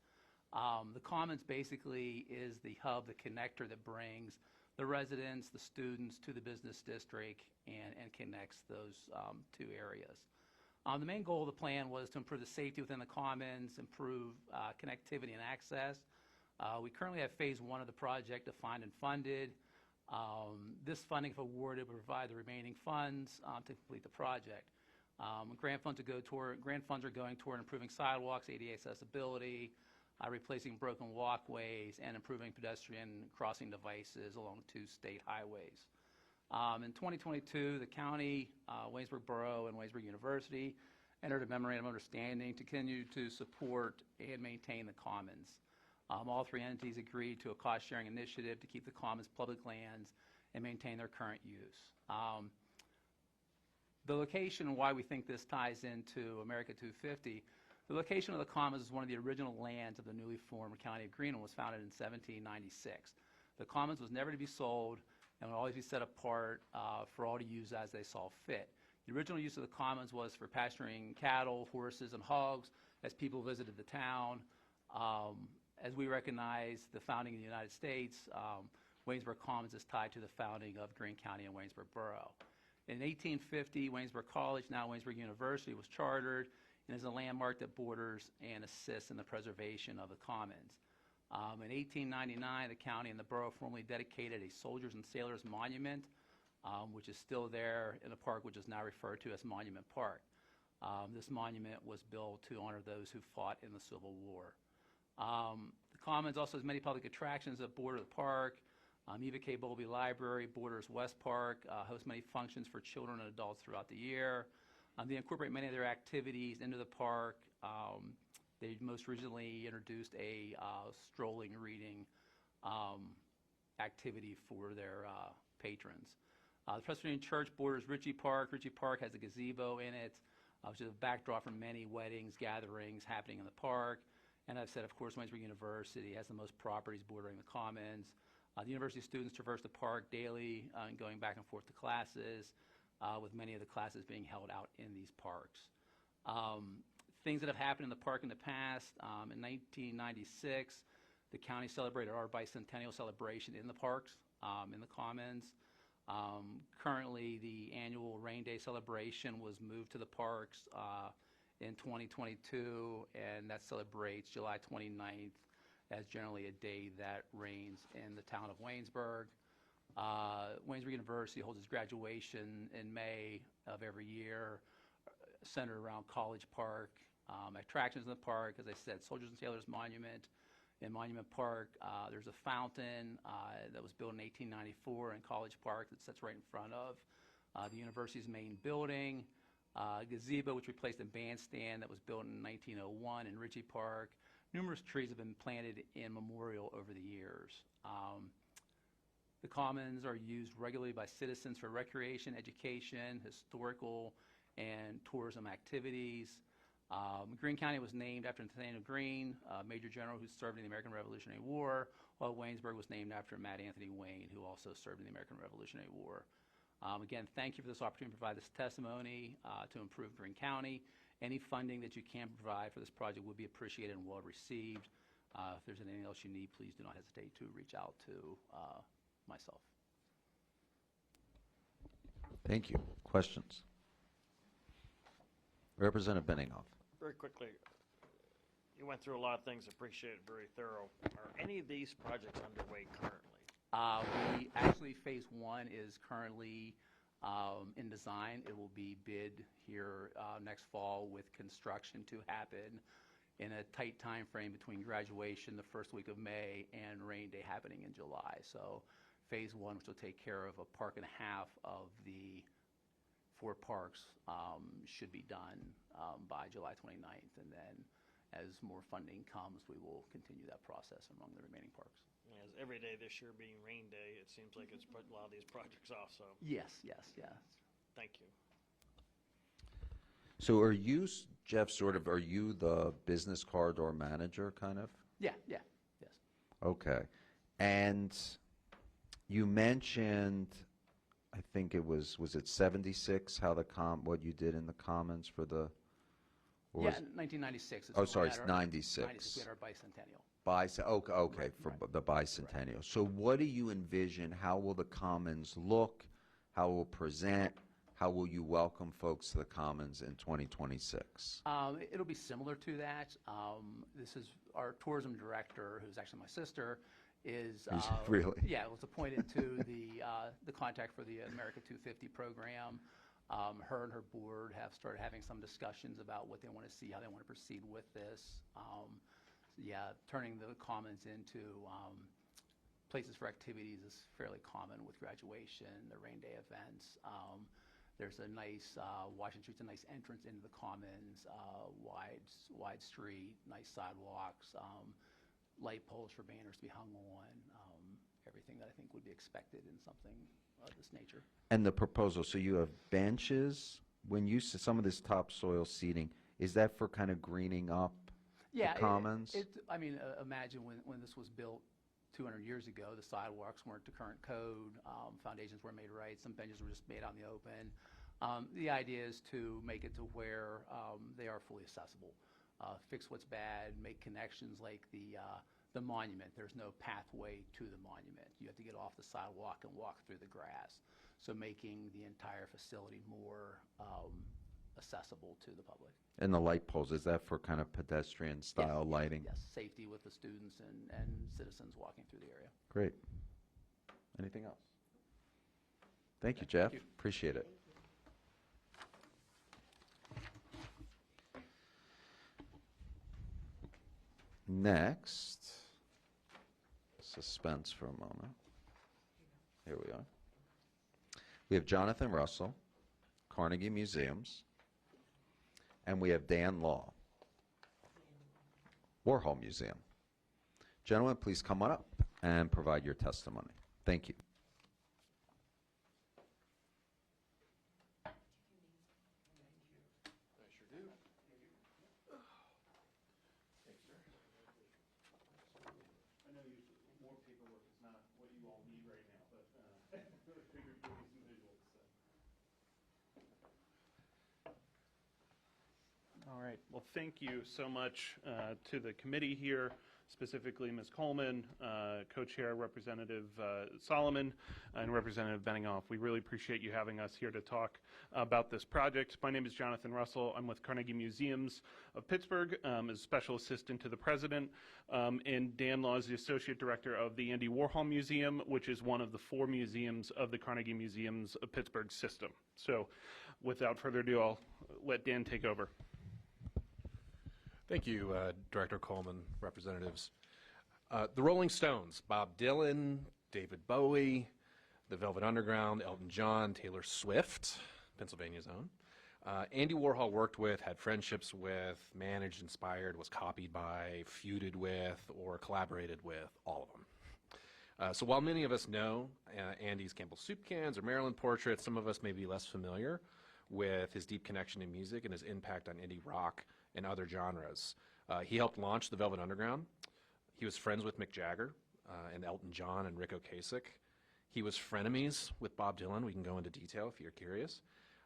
The Commons basically is the hub, the connector that brings the residents, the students to the business district and connects those two areas. The main goal of the plan was to improve the safety within the Commons, improve connectivity and access. We currently have phase one of the project defined and funded. This funding, if awarded, will provide the remaining funds to complete the project. Grant funds are going toward improving sidewalks, ADA accessibility, replacing broken walkways, and improving pedestrian crossing devices along 2 state highways. In 2022, the county, Waynesburg Borough, and Waynesburg University entered a memorandum of understanding to continue to support and maintain the Commons. All 3 entities agreed to a cost-sharing initiative to keep the Commons public lands and maintain their current use. The location and why we think this ties into America 250, the location of the Commons is one of the original lands of the newly formed County of Greene and was founded in 1796. The Commons was never to be sold and would always be set apart for all to use as they saw fit. The original use of the Commons was for pasturing cattle, horses, and hogs as people visited the town. As we recognize the founding of the United States, Waynesburg Commons is tied to the founding of Greene County and Waynesburg Borough. In 1850, Waynesburg College, now Waynesburg University, was chartered and is a landmark that borders and assists in the preservation of the Commons. In 1899, the county and the borough formally dedicated a Soldiers and Sailors Monument, which is still there in a park which is now referred to as Monument Park. This monument was built to honor those who fought in the Civil War. The Commons also has many public attractions that border the park. Eva K. Bowlby Library borders West Park, hosts many functions for children and adults throughout the year. They incorporate many of their activities into the park. They most recently introduced a strolling reading activity for their patrons. The Presbyterian Church borders Ritchie Park. Ritchie Park has a gazebo in it, which is a backdrop for many weddings, gatherings happening in the park. And I've said, of course, Waynesburg University has the most properties bordering the Commons. The university students traverse the park daily, going back and forth to classes, with many of the classes being held out in these parks. Things that have happened in the park in the past, in 1996, the county celebrated our bicentennial celebration in the parks, in the Commons. Currently, the annual Rain Day celebration was moved to the parks in 2022, and that celebrates July 29th as generally a day that rains in the town of Waynesburg. Waynesburg University holds its graduation in May of every year, centered around College Park. Attractions in the park, as I said, Soldiers and Sailors Monument. In Monument Park, there's a fountain that was built in 1894 in College Park that sits right in front of the university's main building. Gazebo, which replaced a bandstand that was built in 1901 in Ritchie Park. Numerous trees have been planted in memorial over the years. The Commons are used regularly by citizens for recreation, education, historical, and tourism activities. Greene County was named after Nathaniel Greene, a Major General who served in the American Revolutionary War, while Waynesburg was named after Matt Anthony Wayne, who also served in the American Revolutionary War. Again, thank you for this opportunity to provide this testimony to improve Greene County. Any funding that you can provide for this project would be appreciated and well received. If there's anything else you need, please do not hesitate to reach out to myself.
Thank you. Questions? Representative Benningoff.
Very quickly, you went through a lot of things, appreciate it, very thorough. Are any of these projects underway currently?
Phase 1 is currently in design. It will be bid here next fall with construction to happen in a tight time frame between graduation the first week of May and Rain Day happening in July. So phase 1, which will take care of a park and a half of the 4 parks, should be done by July 29th. And then as more funding comes, we will continue that process among the remaining parks.
As every day this year being Rain Day, it seems like it's put a lot of these projects off, so
Yes.
thank you.
So are you, Jeff, are you the business corridor manager, kind of?
Yes.
Okay. And you mentioned, I think it was it 76, how what you did in the Commons for the, or
Yeah,
was-
1996. is
Oh,
when we
sorry,
had
it's
our-
96.
We had our bicentennial.
Okay, for
right.
the bicentennial. So what do you envision? How will the Commons look? How will it present? How will you welcome folks to the Commons in 2026?
It'll be similar to that. This is our tourism director, who's actually my sister, is
Really?
Yeah, was appointed to the contact for the America 250 program. Her and her board have started having some discussions about what they want to see, how they want to proceed with this. Turning the Commons into places for activities is fairly common with graduation, the Rain Day events. There's a nice, Washington Street's a nice entrance into the Commons, wide street, nice sidewalks, light poles for banners to be hung on, everything that I think would be expected in something of this nature.
And the proposal, so you have benches when you see some of this topsoil seeding, is that for kind of greening up
Yeah,
the commons?
I mean, imagine when this was built 200 years ago, the sidewalks weren't to current code, foundations weren't made right, some benches were just made out in the open. The idea is to make it to where they are fully accessible, fix what's bad, make connections like the monument. There's no pathway to the monument. You have to get off the sidewalk and walk through the grass. So making the entire facility more accessible to the public.
And the light poles, is that for kind of pedestrian style lighting?
Yes, safety with the students and citizens walking through the area.
Great. Anything else? Thank you, Jeff.
you.
Appreciate it. Next, suspense for a moment. Here we are. We have Jonathan Russell, Carnegie Museums, and we have Dan Law, Warhol Museum. Gentlemen, please come on up and provide your testimony. Thank you.
I know more paperwork is not what you all need right now, but I figured give you some visuals. All right. Well, thank you so much to the committee here, specifically Ms. Coleman, co-chair Representative Solomon, and Representative Benningoff. We really appreciate you having us here to talk about this project. My name is Jonathan Russell. I'm with Carnegie Museums of Pittsburgh as special assistant to the president, and Dan Law is the associate director of the Andy Warhol Museum, which is one of the 4 museums of the Carnegie Museums of Pittsburgh system. So without further ado, I'll let Dan take over.
Thank you, Director Coleman, representatives. The Rolling Stones, Bob Dylan, David Bowie, the Velvet Underground, Elton John, Taylor Swift, Pennsylvania's own. Andy Warhol worked with, had friendships with, managed, inspired, was copied by, feuded with, or collaborated with all of them. So while many of us know Andy's Campbell soup cans or Maryland portraits, some of us may be less familiar with his deep connection in music and his impact on indie rock and other genres. He helped launch the Velvet Underground. He was friends with Mick Jagger and Elton John and Rick Ocasek. He was frenemies with Bob Dylan. We can go into detail if you're curious.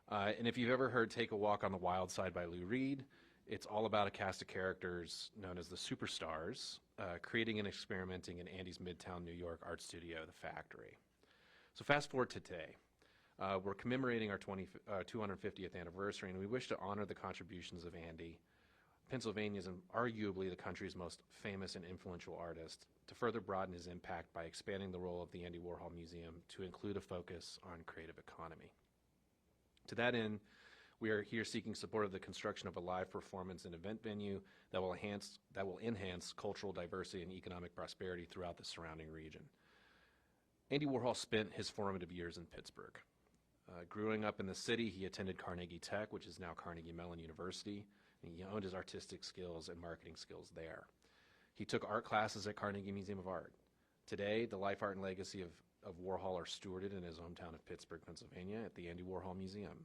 And if you've ever heard Take a Walk on the Wild Side by Lou Reed, it's all about a cast of characters known as the Superstars, creating and experimenting in Andy's Midtown New York art studio, The Factory. So fast forward to today. We're commemorating our 250th anniversary, and we wish to honor the contributions of Andy, Pennsylvania's and arguably the country's most famous and influential artist, to further broaden his impact by expanding the role of the Andy Warhol Museum to include a focus on creative economy. To that end, we are here seeking support of the construction of a live performance and event venue that will enhance cultural diversity and economic prosperity throughout the surrounding region. Andy Warhol spent his formative years in Pittsburgh. Growing up in the city, he attended Carnegie Tech, which is now Carnegie Mellon University, and he honed his artistic skills and marketing skills there. He took art classes at Carnegie Museum of Art. Today, the life, art, and legacy of Warhol are stewarded in his hometown of Pittsburgh, Pennsylvania at the Andy Warhol Museum.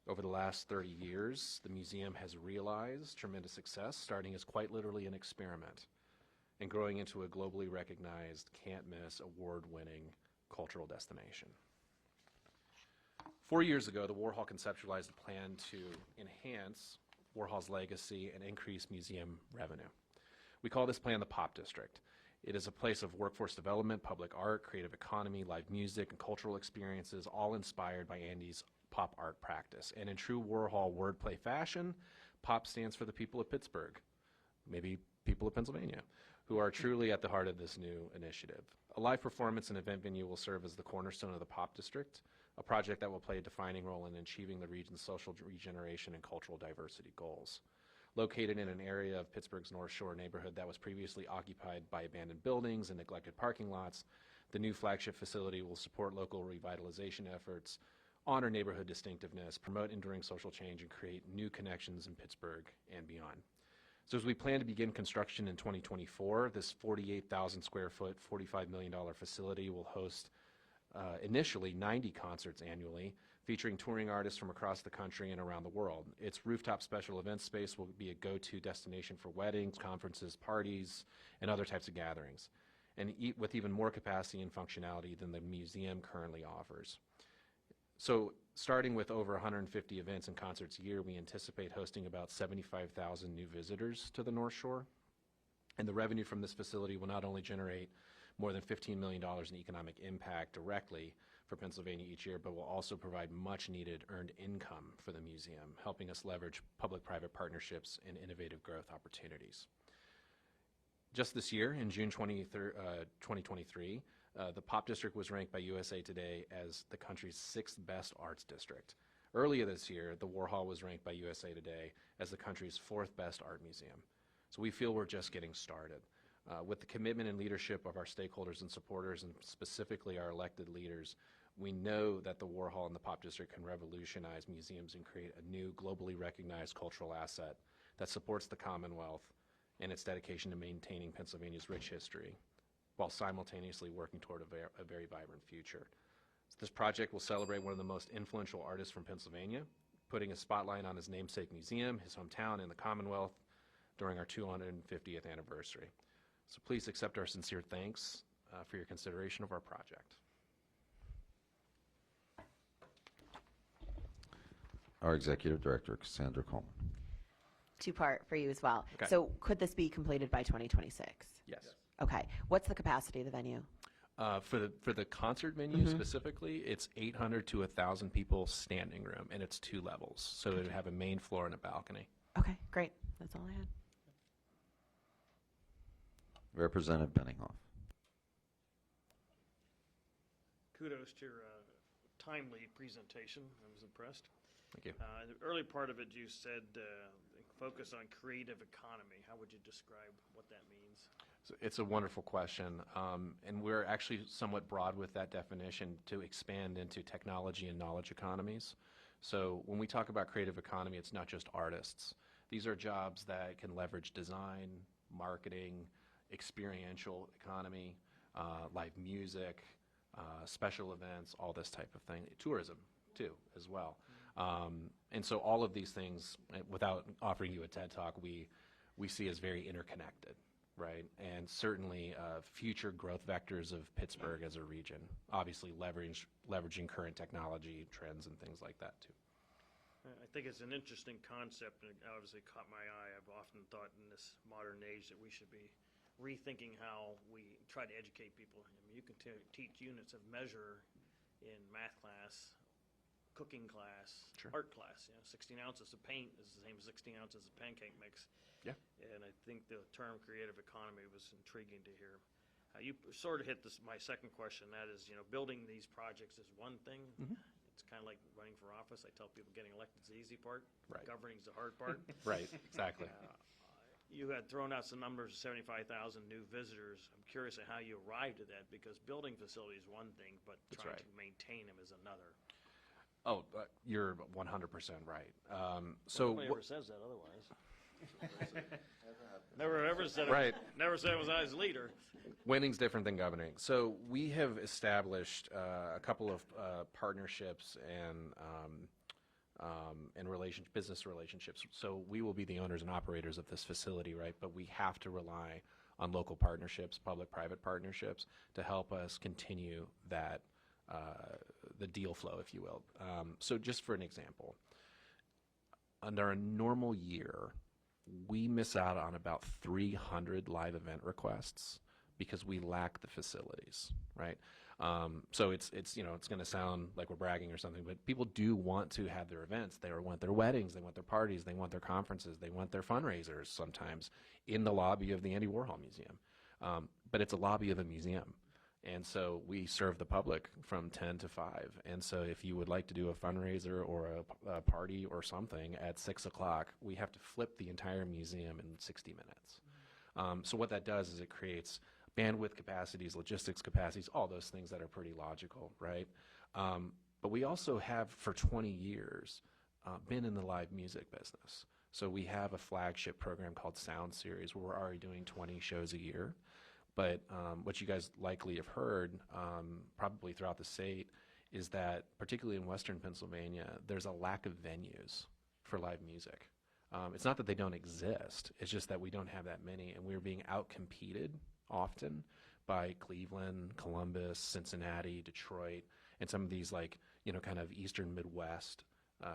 Over the last 30 years, the museum has realized tremendous success, starting as quite literally an experiment and growing into a globally recognized, can't-miss, award-winning cultural destination. 4 years ago, the Warhol conceptualized a plan to enhance Warhol's legacy and increase museum revenue. We call this plan the Pop District. It is a place of workforce development, public art, creative economy, live music, and cultural experiences, all inspired by Andy's pop art practice. And in true Warhol wordplay fashion, POP stands for the people of Pittsburgh, maybe people of Pennsylvania, who are truly at the heart of this new initiative. A live performance and event venue will serve as the cornerstone of the Pop District, a project that will play a defining role in achieving the region's social regeneration and cultural diversity goals. Located in an area of Pittsburgh's North Shore neighborhood that was previously occupied by abandoned buildings and neglected parking lots, the new flagship facility will support local revitalization efforts, honor neighborhood distinctiveness, promote enduring social change, and create new connections in Pittsburgh and beyond. So as we plan to begin construction in 2024, this 48,000 square foot, $45 million facility will host initially 90 concerts annually, featuring touring artists from across the country and around the world. Its rooftop special event space will be a go-to destination for weddings, conferences, parties, and other types of gatherings, and with even more capacity and functionality than the museum currently offers. So starting with over 150 events and concerts a year, we anticipate hosting about 75,000 new visitors to the North Shore. And the revenue from this facility will not only generate more than $15 million in economic impact directly for Pennsylvania each year, but will also provide much needed earned income for the museum, helping us leverage public-private partnerships and innovative growth opportunities. Just this year, in June 2023, the Pop District was ranked by USA Today as the country's 6th best arts district. Earlier this year, the Warhol was ranked by USA Today as the country's 4th best art museum. So we feel we're just getting started. With the commitment and leadership of our stakeholders and supporters, and specifically our elected leaders, we know that the Warhol and the Pop District can revolutionize museums and create a new globally recognized cultural asset that supports the Commonwealth and its dedication to maintaining Pennsylvania's rich history, while simultaneously working toward a very vibrant future. So this project will celebrate one of the most influential artists from Pennsylvania, putting a spotlight on his namesake museum, his hometown, and the Commonwealth during our 250th anniversary. So please accept our sincere thanks for your consideration of our project.
Our Executive Director, Cassandra Coleman.
Two-part for you as well.
Okay.
So could this be completed by 2026?
Yes.
Okay. What's the capacity of the venue?
For the concert venue specifically, it's 800 to 1,000 people standing room, and it's 2 levels. So it would have a main floor and a balcony.
Okay, great. That's all I had.
Representative Benninghoff.
Kudos to your timely presentation. I was impressed.
Thank you.
In the early part of it, you said focus on creative economy. How would you describe what that means?
So it's a wonderful question, and we're actually somewhat broad with that definition to expand into technology and knowledge economies. So when we talk about creative economy, it's not just artists. These are jobs that can leverage design, marketing, experiential economy, live music, special events, all this type of thing. Tourism, too, as well. And so all of these things, without offering you a TED Talk, we see as very interconnected, right? And certainly future growth vectors of Pittsburgh as a region, obviously leveraging current technology trends and things like that, too.
I think it's an interesting concept, and it obviously caught my eye. I've often thought in this modern age that we should be rethinking how we try to educate people. I mean, you can teach units of measure in math class, cooking class,
Sure.
art class. 16 ounces of paint is the same as 16 ounces of pancake mix.
Yeah.
And I think the term creative economy was intriguing to hear. You sort of hit this, my second question, that is, building these projects is one thing. It's kind of like running for office. I tell people getting elected is the easy part.
Right.
Governing is the hard part.
Right, exactly.
You had thrown out some numbers, 75,000 new visitors. I'm curious at how you arrived at that, because building facilities is one thing, but
That's
trying
right.
to maintain them is another.
Oh, you're 100% right. So
Nobody ever says that otherwise. Never ever said
Right.
Never said it was I as leader.
winning's different than governing. So we have established a couple of partnerships and business relationships. So we will be the owners and operators of this facility, right? But we have to rely on local partnerships, public-private partnerships, to help us continue that, the deal flow, if you will. So just for an example, under a normal year, we miss out on about 300 live event requests because we lack the facilities, right? So it's going to sound like we're bragging or something, but people do want to have their events. They want their weddings, they want their parties, they want their conferences, they want their fundraisers sometimes in the lobby of the Andy Warhol Museum. But it's a lobby of a museum. And so we serve the public from 10 to 5. And so if you would like to do a fundraiser or a party or something at 6 o'clock, we have to flip the entire museum in 60 minutes. So what that does is it creates bandwidth capacities, logistics capacities, all those things that are pretty logical, right? But we also have, for 20 years, been in the live music business. So we have a flagship program called Sound Series, where we're already doing 20 shows a year. But what you guys likely have heard, probably throughout the state, is that, particularly in Western Pennsylvania, there's a lack of venues for live music. It's not that they don't exist, it's just that we don't have that many, and we're being outcompeted often by Cleveland, Columbus, Cincinnati, Detroit, and some of these kind of Eastern Midwest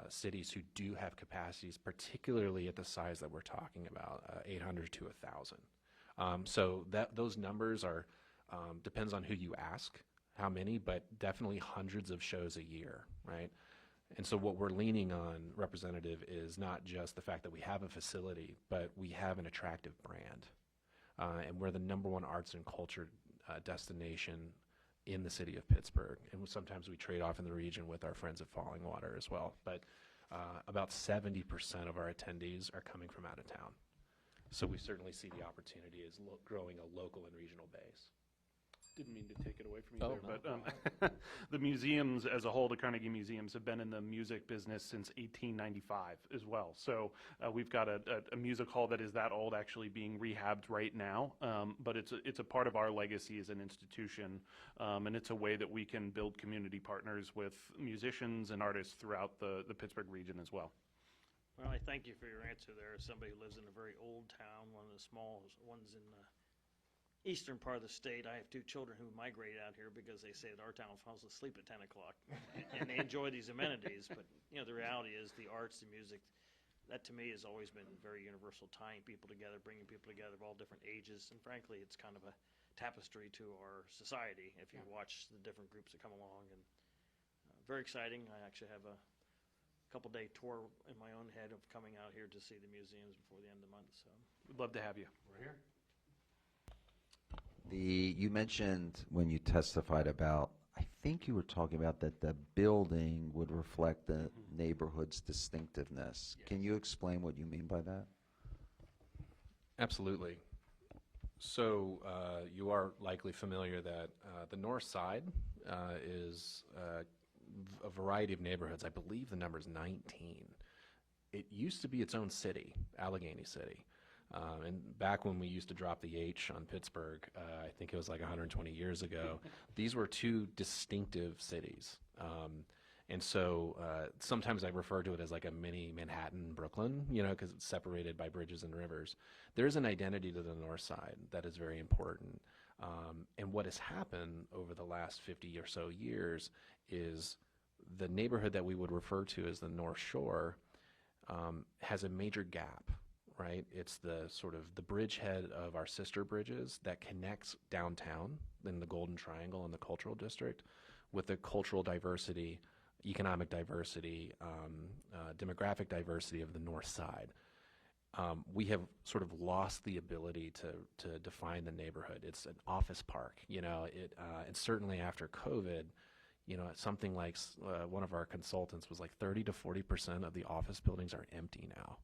cities who do have capacities, particularly at the size that we're talking about, 800 to 1,000. So those numbers are, depends on who you ask, how many, but definitely hundreds of shows a year, right? And so what we're leaning on, Representative, is not just the fact that we have a facility, but we have an attractive brand. And we're the #1 arts and culture destination in the city of Pittsburgh. And sometimes we trade off in the region with our friends at Falling Water as well. But about 70% of our attendees are coming from out of town. So we certainly see the opportunity as growing a local and regional base.
Didn't mean to take it away from you
Oh,
there,
no.
but the museums as a whole, the Carnegie Museums, have been in the music business since 1895 as well. So we've got a music hall that is that old, actually being rehabbed right now, but it's a part of our legacy as an institution, and it's a way that we can build community partners with musicians and artists throughout the Pittsburgh region as well.
Well, I thank you for your answer there. As somebody who lives in a very old town, one of the small ones in the eastern part of the state, I have 2 children who migrate out here because they say that our town falls asleep at 10 o'clock, and they enjoy these amenities. But, the reality is the arts, the music, that to me has always been very universal, tying people together, bringing people together of all different ages. And frankly, it's kind of a tapestry to our society if you watch the different groups that come along. And very exciting. I actually have a couple-day tour in my own head of coming out here to see the museums before the end of the month. So
We'd love to have you.
we're here.
You mentioned when you testified about, I think you were talking about that the building would reflect the neighborhood's distinctiveness.
Yes.
Can you explain what you mean by that?
Absolutely. So you are likely familiar that the north side is a variety of neighborhoods. I believe the number is 19. It used to be its own city, Allegheny City. And back when we used to drop the H on Pittsburgh, I think it was like 120 years ago, these were 2 distinctive cities. And so sometimes I refer to it as like a mini Manhattan, Brooklyn, because it's separated by bridges and rivers. There's an identity to the north side that is very important. And what has happened over the last 50 or so years is the neighborhood that we would refer to as the North Shore has a major gap. Right, it's the sort of the bridgehead of our sister bridges that connects downtown in the Golden Triangle and the Cultural District with the cultural diversity, economic diversity, demographic diversity of the north side. We have sort of lost the ability to define the neighborhood. It's an office park, and certainly after COVID, something like one of our consultants was like 30 to 40% of the office buildings are empty now.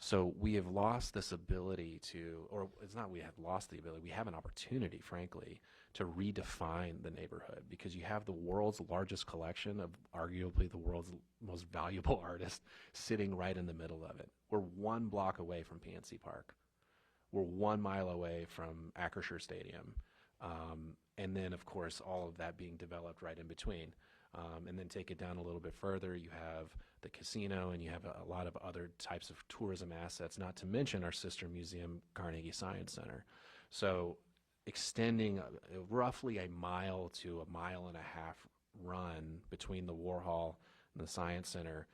So we have lost this ability to, or it's not we have lost the ability, we have an opportunity, frankly, to redefine the neighborhood because you have the world's largest collection of arguably the world's most valuable artists sitting right in the middle of it. We're 1 block away from PNC Park. We're 1 mile away from Acrisure Stadium. And then, of course, all of that being developed right in between. And then take it down a little bit further, you have the casino and you have a lot of other types of tourism assets, not to mention our sister museum, Carnegie Science Center. So extending roughly a mile to a mile and a half run between the War Hall and the Science Center,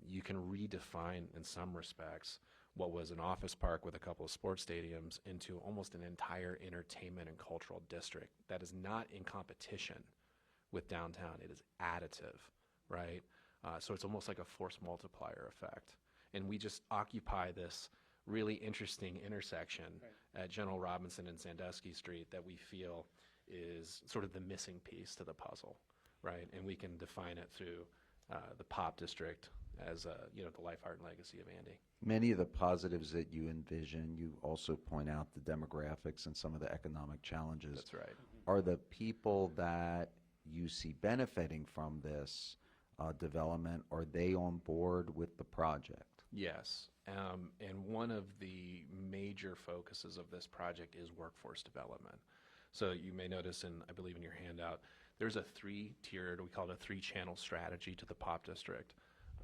you can redefine in some respects what was an office park with a couple of sports stadiums into almost an entire entertainment and cultural district that is not in competition with downtown. It is additive, right? So it's almost like a force multiplier effect. And we just occupy this really interesting intersection at General Robinson and Sandusky Street that we feel is sort of the missing piece to the puzzle, right? And we can define it through the pop district as, the life, art, and legacy of Andy.
Many of the positives that you envision, you also point out the demographics and some of the economic challenges.
That's right.
Are the people that you see benefiting from this development, are they on board with the project?
Yes, and one of the major focuses of this project is workforce development. So you may notice, I believe in your handout, there's a three-tiered, we call it a three-channel strategy to the POP district.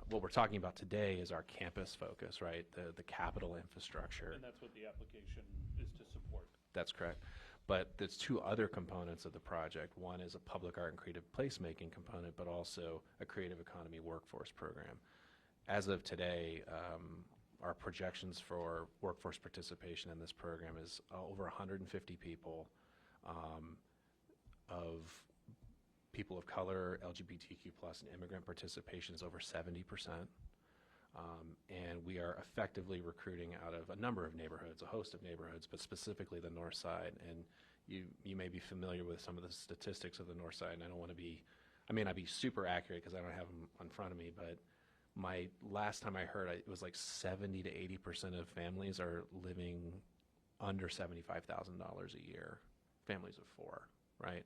What we're talking about today is our campus focus, right? The capital infrastructure.
And that's what the application is to support.
That's correct. But there's two other components of the project. One is a public art and creative placemaking component, but also a creative economy workforce program. As of today, our projections for workforce participation in this program is over 150 people, of people of color, LGBTQ+, and immigrant participation is over 70%. And we are effectively recruiting out of a number of neighborhoods, a host of neighborhoods, but specifically the North Side. And you may be familiar with some of the statistics of the North Side, and I may not be super accurate because I don't have them in front of me, but my last time I heard, it was like 70 to 80% of families are living under $75,000 a year, families of four, right?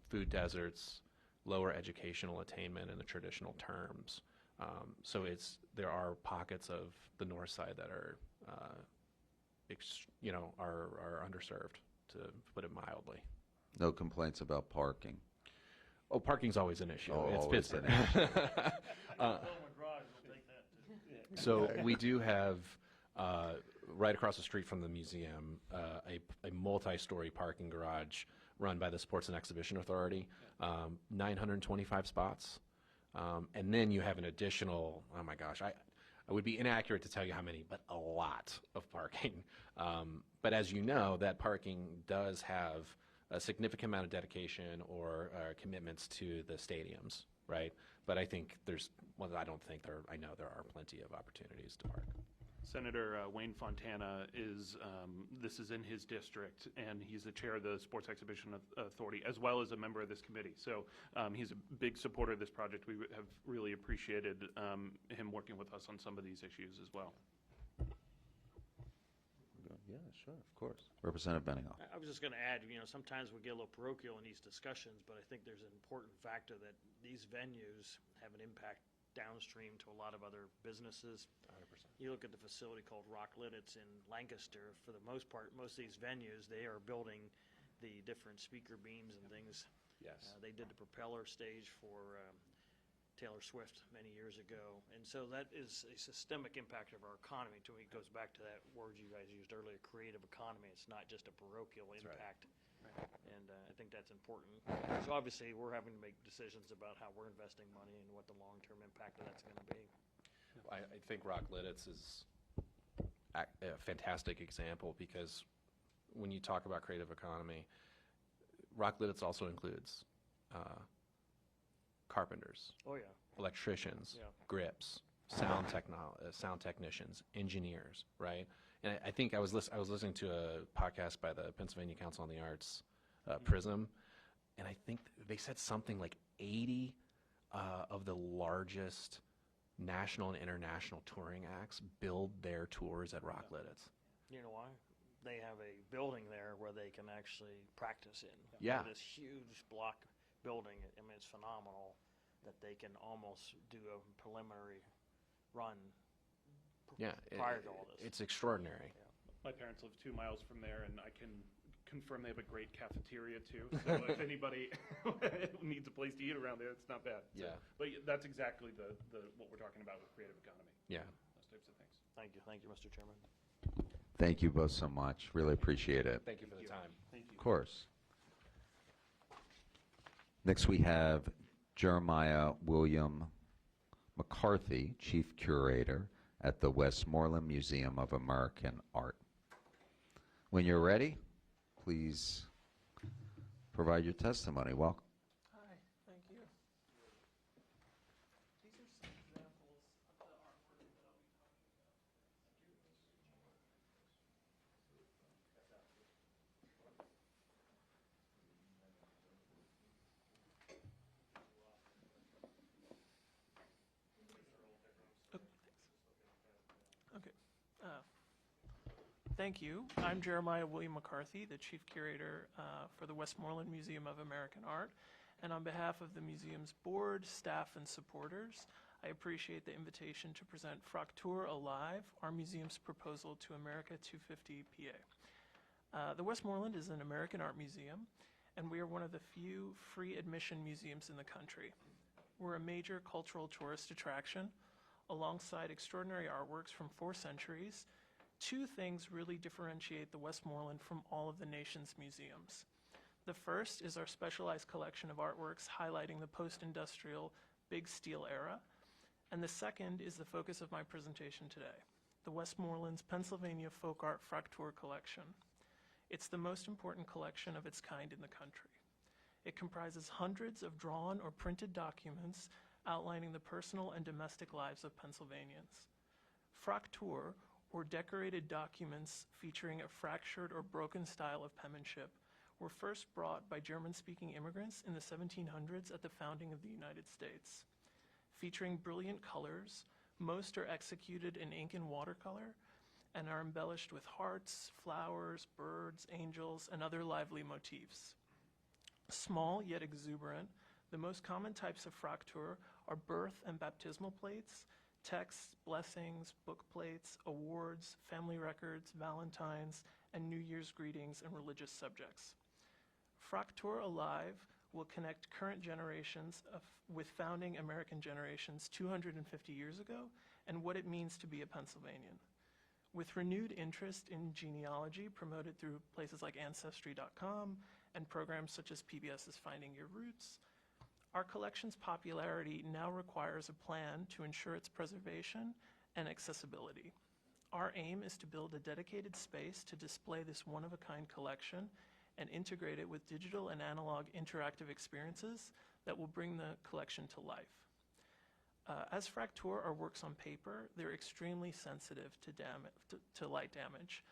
Food deserts, lower educational attainment in the traditional terms. So there are pockets of the North Side that are, are underserved, to put it mildly.
No complaints about parking.
Oh, parking's always an issue.
Oh,
It's
always an
Pittsburgh. So
Okay.
we do have, right across the street from the museum, a multi-story parking garage run by the Sports and Exhibition Authority, 925 spots. And then you have an additional, oh my gosh, I would be inaccurate to tell you how many, but a lot of parking. But as you know, that parking does have a significant amount of dedication or commitments to the stadiums, right? But I think I know there are plenty of opportunities to park.
Senator Wayne Fontana this is in his district, and he's the chair of the Sports Exhibition Authority, as well as a member of this committee. So he's a big supporter of this project. We have really appreciated him working with us on some of these issues as well.
Yeah, sure, of course. Representative Benningham.
I was just going to add, sometimes we get a little parochial in these discussions, but I think there's an important factor that these venues have an impact downstream to a lot of other businesses.
100%.
You look at the facility called Rocklit, it's in Lancaster. For the most part, most of these venues, they are building the different speaker beams and things.
Yes.
They did the propeller stage for Taylor Swift many years ago. And so that is a systemic impact of our economy. To me, it goes back to that word you guys used earlier, creative economy. It's not just a parochial impact. Right. And I think that's important. So obviously, we're having to make decisions about how we're investing money and what the long-term impact of that's going to be.
I think Rocklit is a fantastic example, because when you talk about creative economy, Rocklit also includes carpenters,
Oh, yeah.
electricians,
Yeah.
grips, sound technicians, engineers, right? And I think I was listening to a podcast by the Pennsylvania Council on the Arts, PRISM, and I think they said something like 80 of the largest national and international touring acts build their tours at Rocklit.
You know why? They have a building there where they can actually practice in.
Yeah.
This huge block building, I mean, it's phenomenal that they can almost do a preliminary run
Yeah,
prior to all this.
it's extraordinary.
My parents live 2 miles from there, and I can confirm they have a great cafeteria too. So if anybody needs a place to eat around there, it's not bad. So,
Yeah.
but that's exactly the what we're talking about with creative economy.
Yeah.
Those types of things.
Thank you, Mr. Chairman.
Thank you both so much. Really appreciate it.
Thank you for the time.
Thank you.
Of course. Next, we have Jeremiah William McCarthy, Chief Curator at the Westmoreland Museum of American Art. When you're ready, please provide your testimony. Welcome.
Hi, thank you. These are some examples of the artwork that I'll be talking about. Okay. Thank you. I'm Jeremiah William McCarthy, the Chief Curator for the Westmoreland Museum of American Art. And on behalf of the museum's board, staff, and supporters, I appreciate the invitation to present Fraktur Alive, our museum's proposal to America250PA. The Westmoreland is an American art museum, and we are one of the few free admission museums in the country. We're a major cultural tourist attraction. Alongside extraordinary artworks from 4 centuries, 2 things really differentiate the Westmoreland from all of the nation's museums. The first is our specialized collection of artworks highlighting the post-industrial big steel era, and the second is the focus of my presentation today, the Westmoreland's Pennsylvania Folk Art Fraktur Collection. It's the most important collection of its kind in the country. It comprises hundreds of drawn or printed documents outlining the personal and domestic lives of Pennsylvanians. Fraktur, or decorated documents featuring a fractured or broken style of penmanship, were first brought by German-speaking immigrants in the 1700s at the founding of the United States. Featuring brilliant colors, most are executed in ink and watercolor and are embellished with hearts, flowers, birds, angels, and other lively motifs. Small yet exuberant, the most common types of fraktur are birth and baptismal plates, texts, blessings, book plates, awards, family records, valentines, and New Year's greetings and religious subjects. Fraktur Alive will connect current generations with founding American generations 250 years ago and what it means to be a Pennsylvanian. With renewed interest in genealogy promoted through places like Ancestry.com and programs such as PBS's Finding Your Roots, our collection's popularity now requires a plan to ensure its preservation and accessibility. Our aim is to build a dedicated space to display this one-of-a-kind collection and integrate it with digital and analog interactive experiences that will bring the collection to life. As fraktur are works on paper, they're extremely sensitive to light damage,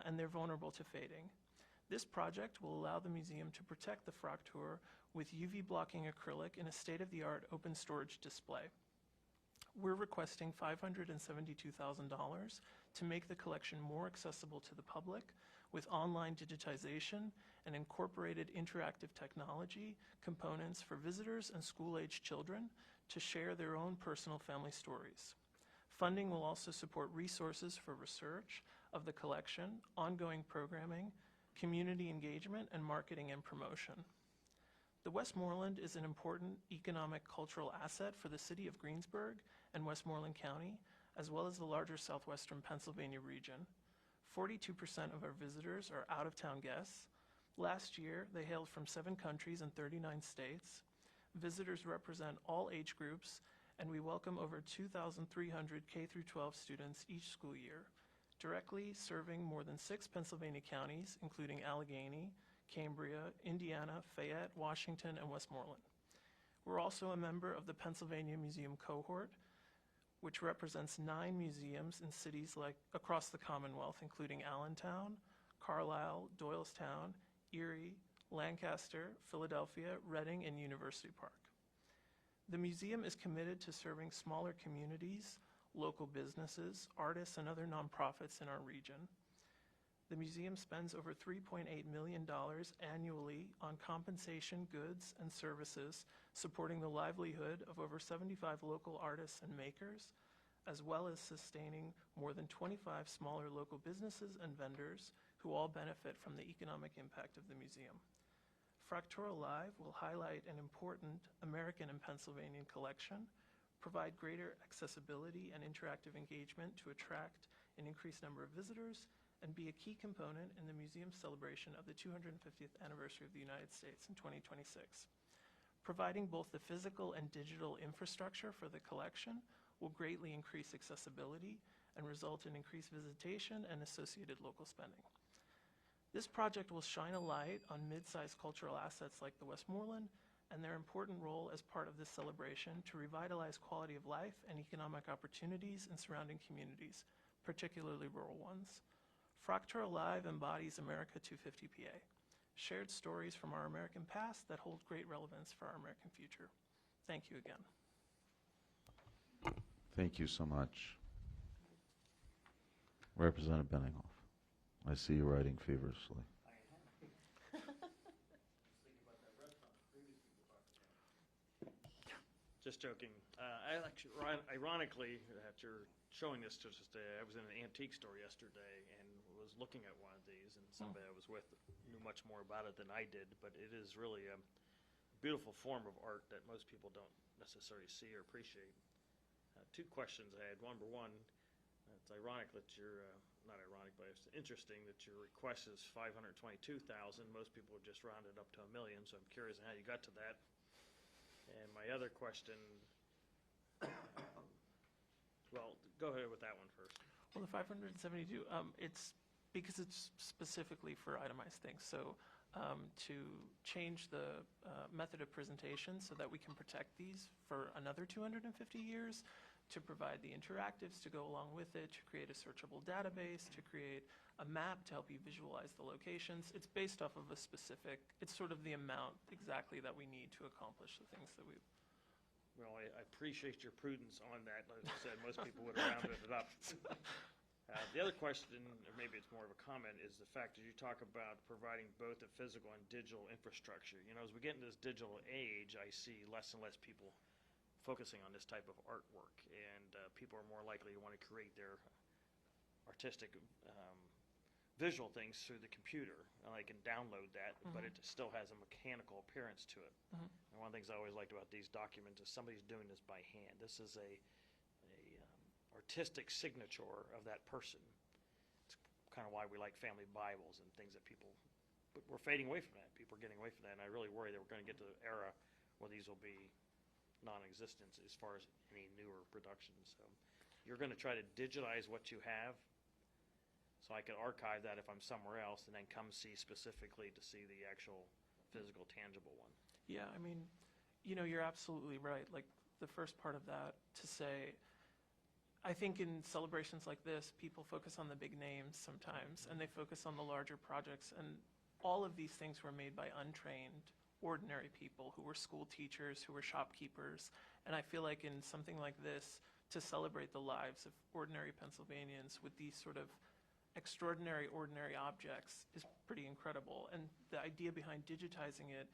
and they're vulnerable to fading. This project will allow the museum to protect the fraktur with UV blocking acrylic in a state-of-the-art open storage display. We're requesting $572,000 to make the collection more accessible to the public with online digitization and incorporated interactive technology components for visitors and school-aged children to share their own personal family stories. Funding will also support resources for research of the collection, ongoing programming, community engagement, and marketing and promotion. The Westmoreland is an important economic cultural asset for the city of Greensburg and Westmoreland County, as well as the larger southwestern Pennsylvania region. 42% of our visitors are out-of-town guests. Last year, they hailed from 7 countries and 39 states. Visitors represent all age groups, and we welcome over 2,300 K-12 students each school year, directly serving more than 6 Pennsylvania counties, including Allegheny, Cambria, Indiana, Fayette, Washington, and Westmoreland. We're also a member of the Pennsylvania Museum Cohort, which represents 9 museums in cities across the Commonwealth, including Allentown, Carlisle, Doylestown, Erie, Lancaster, Philadelphia, Reading, and University Park. The museum is committed to serving smaller communities, local businesses, artists, and other nonprofits in our region. The museum spends over $3.8 million annually on compensation, goods, and services supporting the livelihood of over 75 local artists and makers, as well as sustaining more than 25 smaller local businesses and vendors who all benefit from the economic impact of the museum. Fraktur Live will highlight an important American and Pennsylvanian collection, provide greater accessibility and interactive engagement to attract an increased number of visitors, and be a key component in the museum's celebration of the 250th anniversary of the United States in 2026. Providing both the physical and digital infrastructure for the collection will greatly increase accessibility and result in increased visitation and associated local spending. This project will shine a light on mid-sized cultural assets like the Westmoreland and their important role as part of this celebration to revitalize quality of life and economic opportunities in surrounding communities, particularly rural ones. Fraktur Alive embodies America250PA, shared stories from our American past that hold great relevance for our American future. Thank you again.
Thank you so much. Representative Benninghoff, I see you writing feverishly.
Just joking. Ironically, that you're showing this to us today, I was in an antique store yesterday and was looking at one of these, and somebody I was with knew much more about it than I did, but it is really a beautiful form of art that most people don't necessarily see or appreciate. Two questions I had. Number one, it's ironic that not ironic, but it's interesting that your request is 522,000. Most people would just round it up to $1 million, so I'm curious how you got to that. And my other question, well, go ahead with that one first.
Well, the 572, it's because it's specifically for itemized things. So to change the method of presentation so that we can protect these for another 250 years, to provide the interactives to go along with it, to create a searchable database, to create a map to help you visualize the locations. It's based off of a specific, it's sort of the amount exactly that we need to accomplish the things that we.
Well, I appreciate your prudence on that. Like I said, most people would have rounded it up. The other question, or maybe it's more of a comment, is the fact that you talk about providing both a physical and digital infrastructure. You know, as we get into this digital age, I see less and less people focusing on this type of artwork, and people are more likely to want to create their artistic visual things through the computer. And they can download that, but it still has a mechanical appearance to it. And one of the things I always liked about these documents is somebody's doing this by hand. This is a artistic signature of that person. It's kind of why we like family Bibles and things that but we're fading away from that. People are getting away from that, and I really worry that we're going to get to the era where these will be non-existent as far as any newer productions. So you're going to try to digitize what you have, so I can archive that if I'm somewhere else, and then come see specifically to see the actual physical, tangible one.
Yeah, I mean, you know, you're absolutely right. Like the first part of that to say, I think in celebrations like this, people focus on the big names sometimes, and they focus on the larger projects. And all of these things were made by untrained, ordinary people who were school teachers, who were shopkeepers. And I feel like in something like this, to celebrate the lives of ordinary Pennsylvanians with these sort of extraordinary, ordinary objects is pretty incredible. And the idea behind digitizing it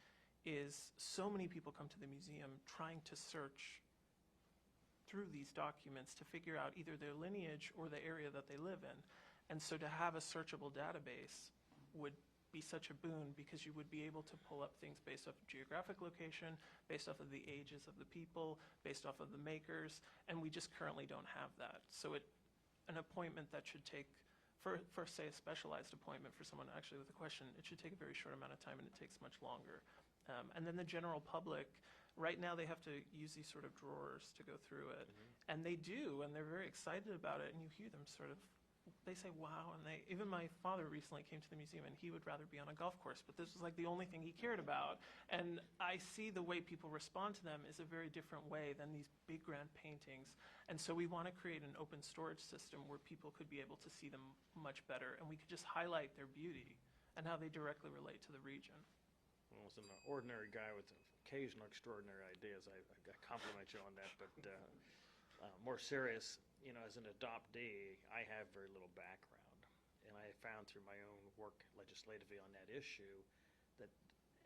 is so many people come to the museum trying to search through these documents to figure out either their lineage or the area that they live in. And so to have a searchable database would be such a boon, because you would be able to pull up things based off of geographic location, based off of the ages of the people, based off of the makers, and we just currently don't have that. So an appointment that should take, for say a specialized appointment for someone actually with a question, it should take a very short amount of time, and it takes much longer. And then the general public, right now they have to use these sort of drawers to go through it. And they do, and they're very excited about it, and you hear them sort of, they say, wow, and even my father recently came to the museum, and he would rather be on a golf course, but this was like the only thing he cared about. And I see the way people respond to them is a very different way than these big grand paintings. And so we want to create an open storage system where people could be able to see them much better, and we could just highlight their beauty and how they directly relate to the region.
Well, as an ordinary guy with occasional extraordinary ideas, I compliment you on that. But more serious, you know, as an adoptee, I have very little background. And I found through my own work legislatively on that issue that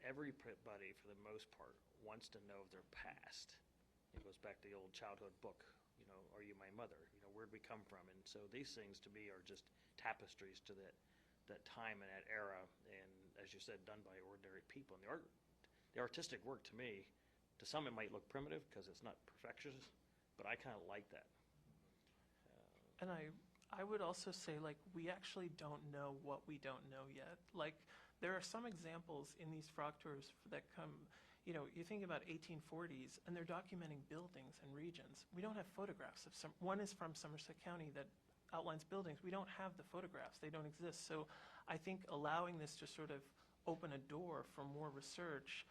everybody, for the most part, wants to know their past. It goes back to the old childhood book, you know, Are You My Mother? You know, where'd we come from? And so these things to me are just tapestries to that time and that era, and as you said, done by ordinary people. And the artistic work to me, to some it might look primitive because it's not perfectionist, but I kind of like that.
And I would also say, like, we actually don't know what we don't know yet. Like, there are some examples in these frog tours that come, you know, you think about 1840s, and they're documenting buildings and regions. We don't have photographs of some. One is from Somerset County that outlines buildings. We don't have the photographs. They don't exist. So I think allowing this to sort of open a door for more research,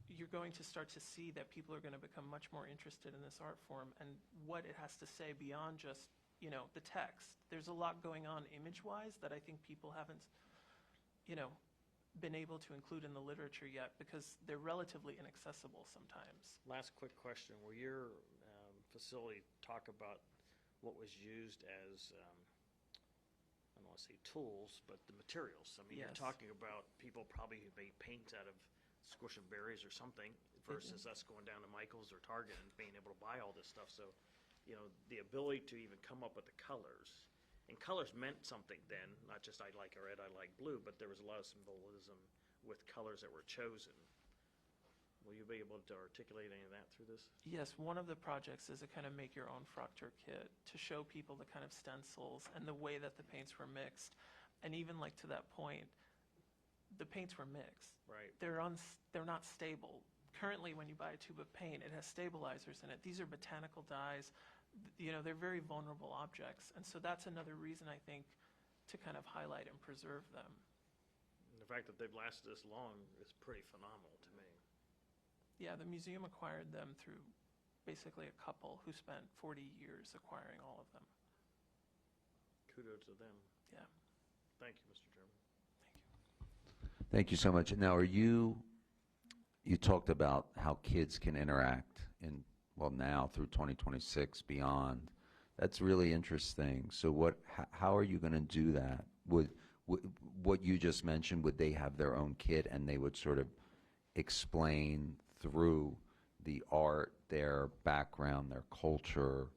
you're going to start to see that people are going to become much more interested in this art form and what it has to say beyond just, you know, the text. There's a lot going on image-wise that I think people haven't, you know, been able to include in the literature yet because they're relatively inaccessible sometimes.
Last quick question. Will your facility talk about what was used as, I don't want to say tools, but the materials? I mean,
Yes.
You're talking about people probably who made paint out of squishing berries or something versus us going down to Michael's or Target and being able to buy all this stuff. So, you know, the ability to even come up with the colors And colors meant something then, not just I like red, I like blue, but there was a lot of symbolism with colors that were chosen. Will you be able to articulate any of that through this?
Yes, one of the projects is a kind of make your own Fraktur kit to show people the kind of stencils and the way that the paints were mixed. And even like to that point, the paints were mixed.
Right.
They're not stable. Currently, when you buy a tube of paint, it has stabilizers in it. These are botanical dyes. You know, they're very vulnerable objects. And so that's another reason, I think, to kind of highlight and preserve them.
And the fact that they've lasted this long is pretty phenomenal to me.
Yeah, the museum acquired them through basically a couple who spent 40 years acquiring all of them.
Kudos to them.
Yeah.
Thank you, Mr. Chairman.
Thank you so much. Now, you talked about how kids can interact now through 2026 beyond. That's really interesting. So how are you going to do that? Would what you just mentioned, would they have their own kit and they would sort of explain through the art, their background, their culture,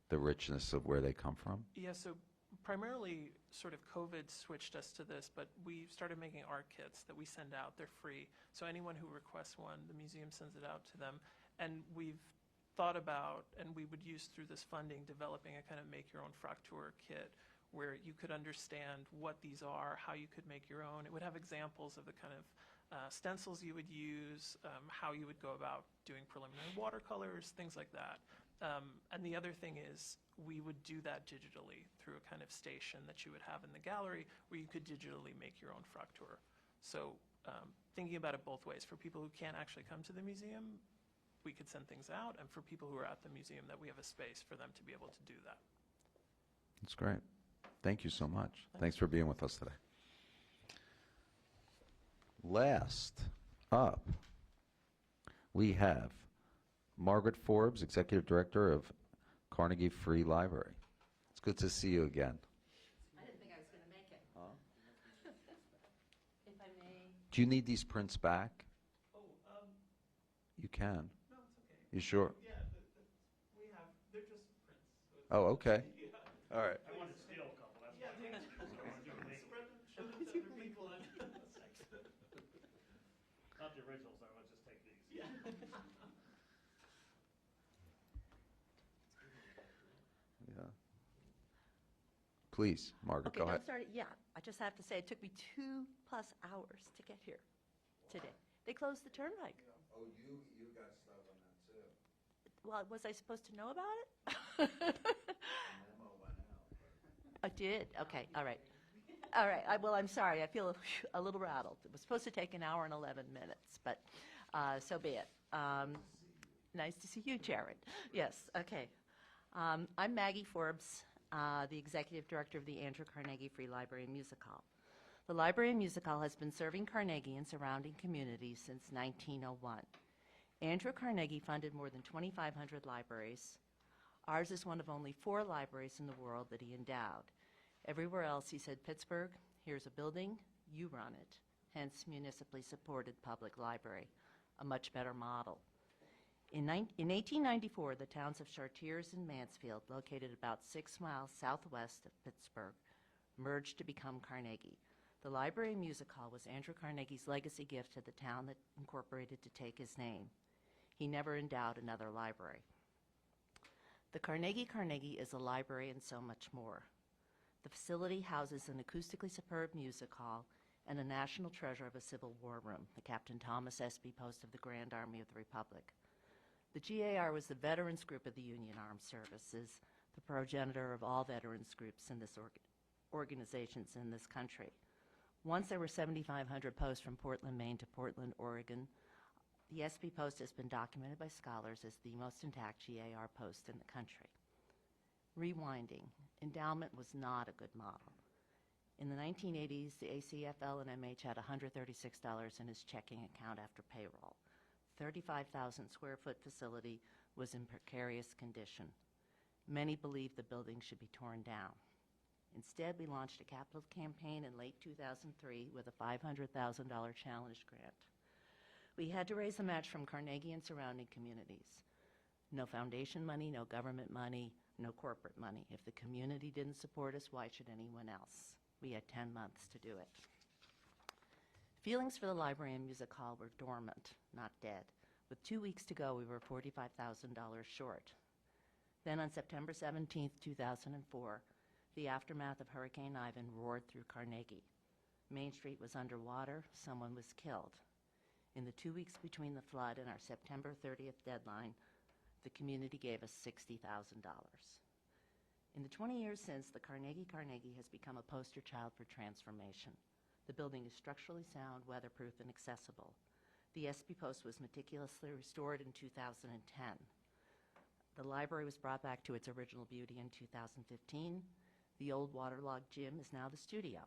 the richness of where they come from?
Yeah, so primarily sort of COVID switched us to this, but we started making art kits that we send out. They're free. So anyone who requests one, the museum sends it out to them. And we've thought about, and we would use through this funding, developing a kind of make your own Fraktur kit where you could understand what these are, how you could make your own. It would have examples of the kind of stencils you would use, how you would go about doing preliminary watercolors, things like that. And the other thing is we would do that digitally through a kind of station that you would have in the gallery where you could digitally make your own Fraktur. So thinking about it both ways. For people who can't actually come to the museum, we could send things out, and for people who are at the museum, that we have a space for them to be able to do that.
That's great. Thank you so much. Thanks for being with us today. Last up, we have Margaret Forbes, Executive Director of Carnegie Free Library. It's good to see you again.
I didn't think I was going to make it. If I may.
Do you need these prints back?
Oh,
You can.
no, it's okay.
You sure?
Yeah, they're just prints. So
Oh, okay. All right.
I wanted to steal a couple, that's
yeah,
why.
show them to other people.
Not the originals, though, let's just take these.
Yeah.
Yeah. Please, Margaret,
Okay,
go
don't
ahead.
start it. Yeah, I just have to say, it took me 2+ hours to get here today. They closed the turnpike.
Oh, you got stuck on that too.
Well, was I supposed to know about it?
Memo went out.
I did? Okay, all right. All right, well, I'm sorry, I feel a little rattled. It was supposed to take an hour and 11 minutes, but so be it. Nice to see you, Jared. Yes, okay. I'm Maggie Forbes, the Executive Director of the Andrew Carnegie Free Library and Music Hall. The Library and Music Hall has been serving Carnegie and surrounding communities since 1901. Andrew Carnegie funded more than 2,500 libraries. Ours is one of only 4 libraries in the world that he endowed. Everywhere else, he said, Pittsburgh, here's a building, you run it. Hence, municipally supported public library, a much better model. In 1894, the towns of Chartiers and Mansfield, located about 6 miles southwest of Pittsburgh, merged to become Carnegie. The Library and Music Hall was Andrew Carnegie's legacy gift to the town that incorporated to take his name. He never endowed another library. The Carnegie is a library and so much more. The facility houses an acoustically superb music hall and a national treasure of a Civil War room, the Captain Thomas Espy Post of the Grand Army of the Republic. The GAR was the veterans group of the Union Armed Services, the progenitor of all veterans groups in this organizations in this country. Once there were 7,500 posts from Portland, Maine to Portland, Oregon. The Espy Post has been documented by scholars as the most intact GAR post in the country. Rewinding, endowment was not a good model. In the 1980s, the ACFL and MH had $136 in his checking account after payroll. 35,000 square foot facility was in precarious condition. Many believed the building should be torn down. Instead, we launched a capital campaign in late 2003 with a $500,000 challenge grant. We had to raise a match from Carnegie and surrounding communities. No foundation money, no government money, no corporate money. If the community didn't support us, why should anyone else? We had 10 months to do it. Feelings for the library and music hall were dormant, not dead. With 2 weeks to go, we were $45,000 short. Then on September 17, 2004, the aftermath of Hurricane Ivan roared through Carnegie. Main Street was underwater, someone was killed. In the 2 weeks between the flood and our September 30th deadline, the community gave us $60,000. In the 20 years since, the Carnegie has become a poster child for transformation. The building is structurally sound, weatherproof, and accessible. The SP Post was meticulously restored in 2010. The library was brought back to its original beauty in 2015. The old waterlogged gym is now the studio,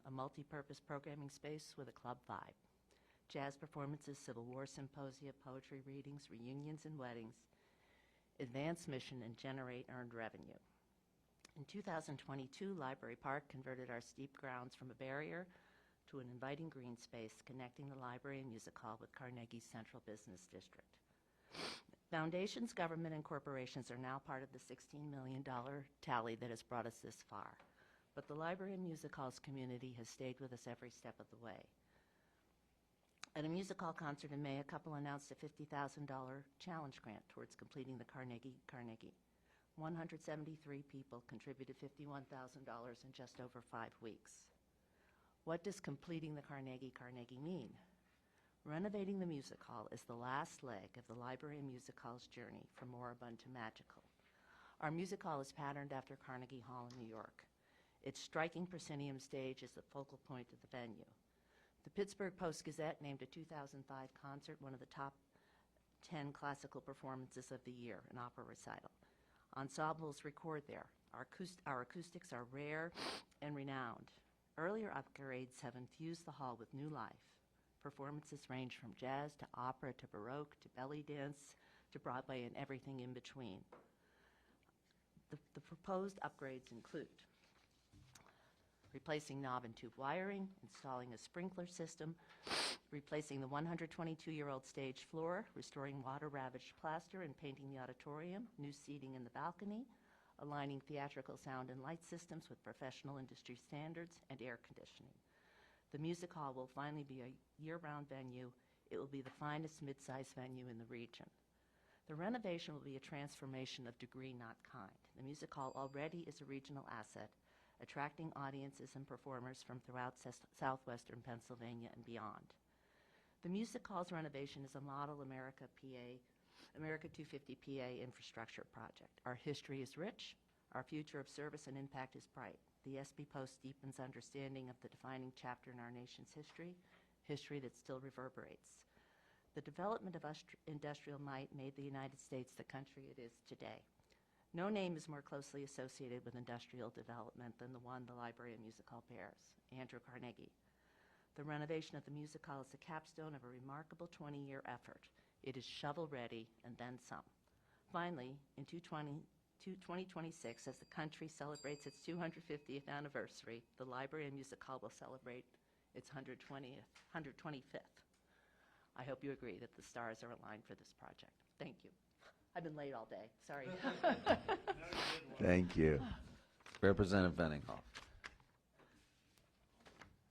a multi-purpose programming space with a club vibe. Jazz performances, Civil War symposia, poetry readings, reunions and weddings advance mission and generate earned revenue. In 2022, Library Park converted our steep grounds from a barrier to an inviting green space connecting the library and music hall with Carnegie's central business district. Foundations, government, and corporations are now part of the $16 million tally that has brought us this far. But the library and music hall's community has stayed with us every step of the way. At a music hall concert in May, a couple announced a $50,000 challenge grant towards completing the Carnegie. 173 people contributed $51,000 in just over 5 weeks. What does completing the Carnegie mean? Renovating the music hall is the last leg of the library and music hall's journey from moribund to magical. Our music hall is patterned after Carnegie Hall in New York. Its striking proscenium stage is the focal point of the venue. The Pittsburgh Post-Gazette named a 2005 concert one of the top 10 classical performances of the year, an opera recital. Ensembles record there. Our acoustics are rare and renowned. Earlier upgrades have infused the hall with new life. Performances range from jazz to opera to baroque to belly dance to Broadway and everything in between. The proposed upgrades include replacing knob and tube wiring, installing a sprinkler system, replacing the 122-year-old stage floor, restoring water-ravaged plaster and painting the auditorium, new seating in the balcony, aligning theatrical sound and light systems with professional industry standards, and air conditioning. The music hall will finally be a year-round venue. It will be the finest mid-sized venue in the region. The renovation will be a transformation of degree, not kind. The music hall already is a regional asset, attracting audiences and performers from throughout southwestern Pennsylvania and beyond. The music hall's renovation is a model America250PA infrastructure project. Our history is rich. Our future of service and impact is bright. The SP Post deepens understanding of the defining chapter in our nation's history that still reverberates. The development of industrial might made the United States the country it is today. No name is more closely associated with industrial development than the one the library and music hall bears, Andrew Carnegie. The renovation of the music hall is the capstone of a remarkable 20-year effort. It is shovel-ready and then some. Finally, in 2026, as the country celebrates its 250th anniversary, the library and music hall will celebrate its 125th. I hope you agree that the stars are aligned for this project. Thank you. I've been late all day. Sorry.
Thank you. Representative Venninghoff.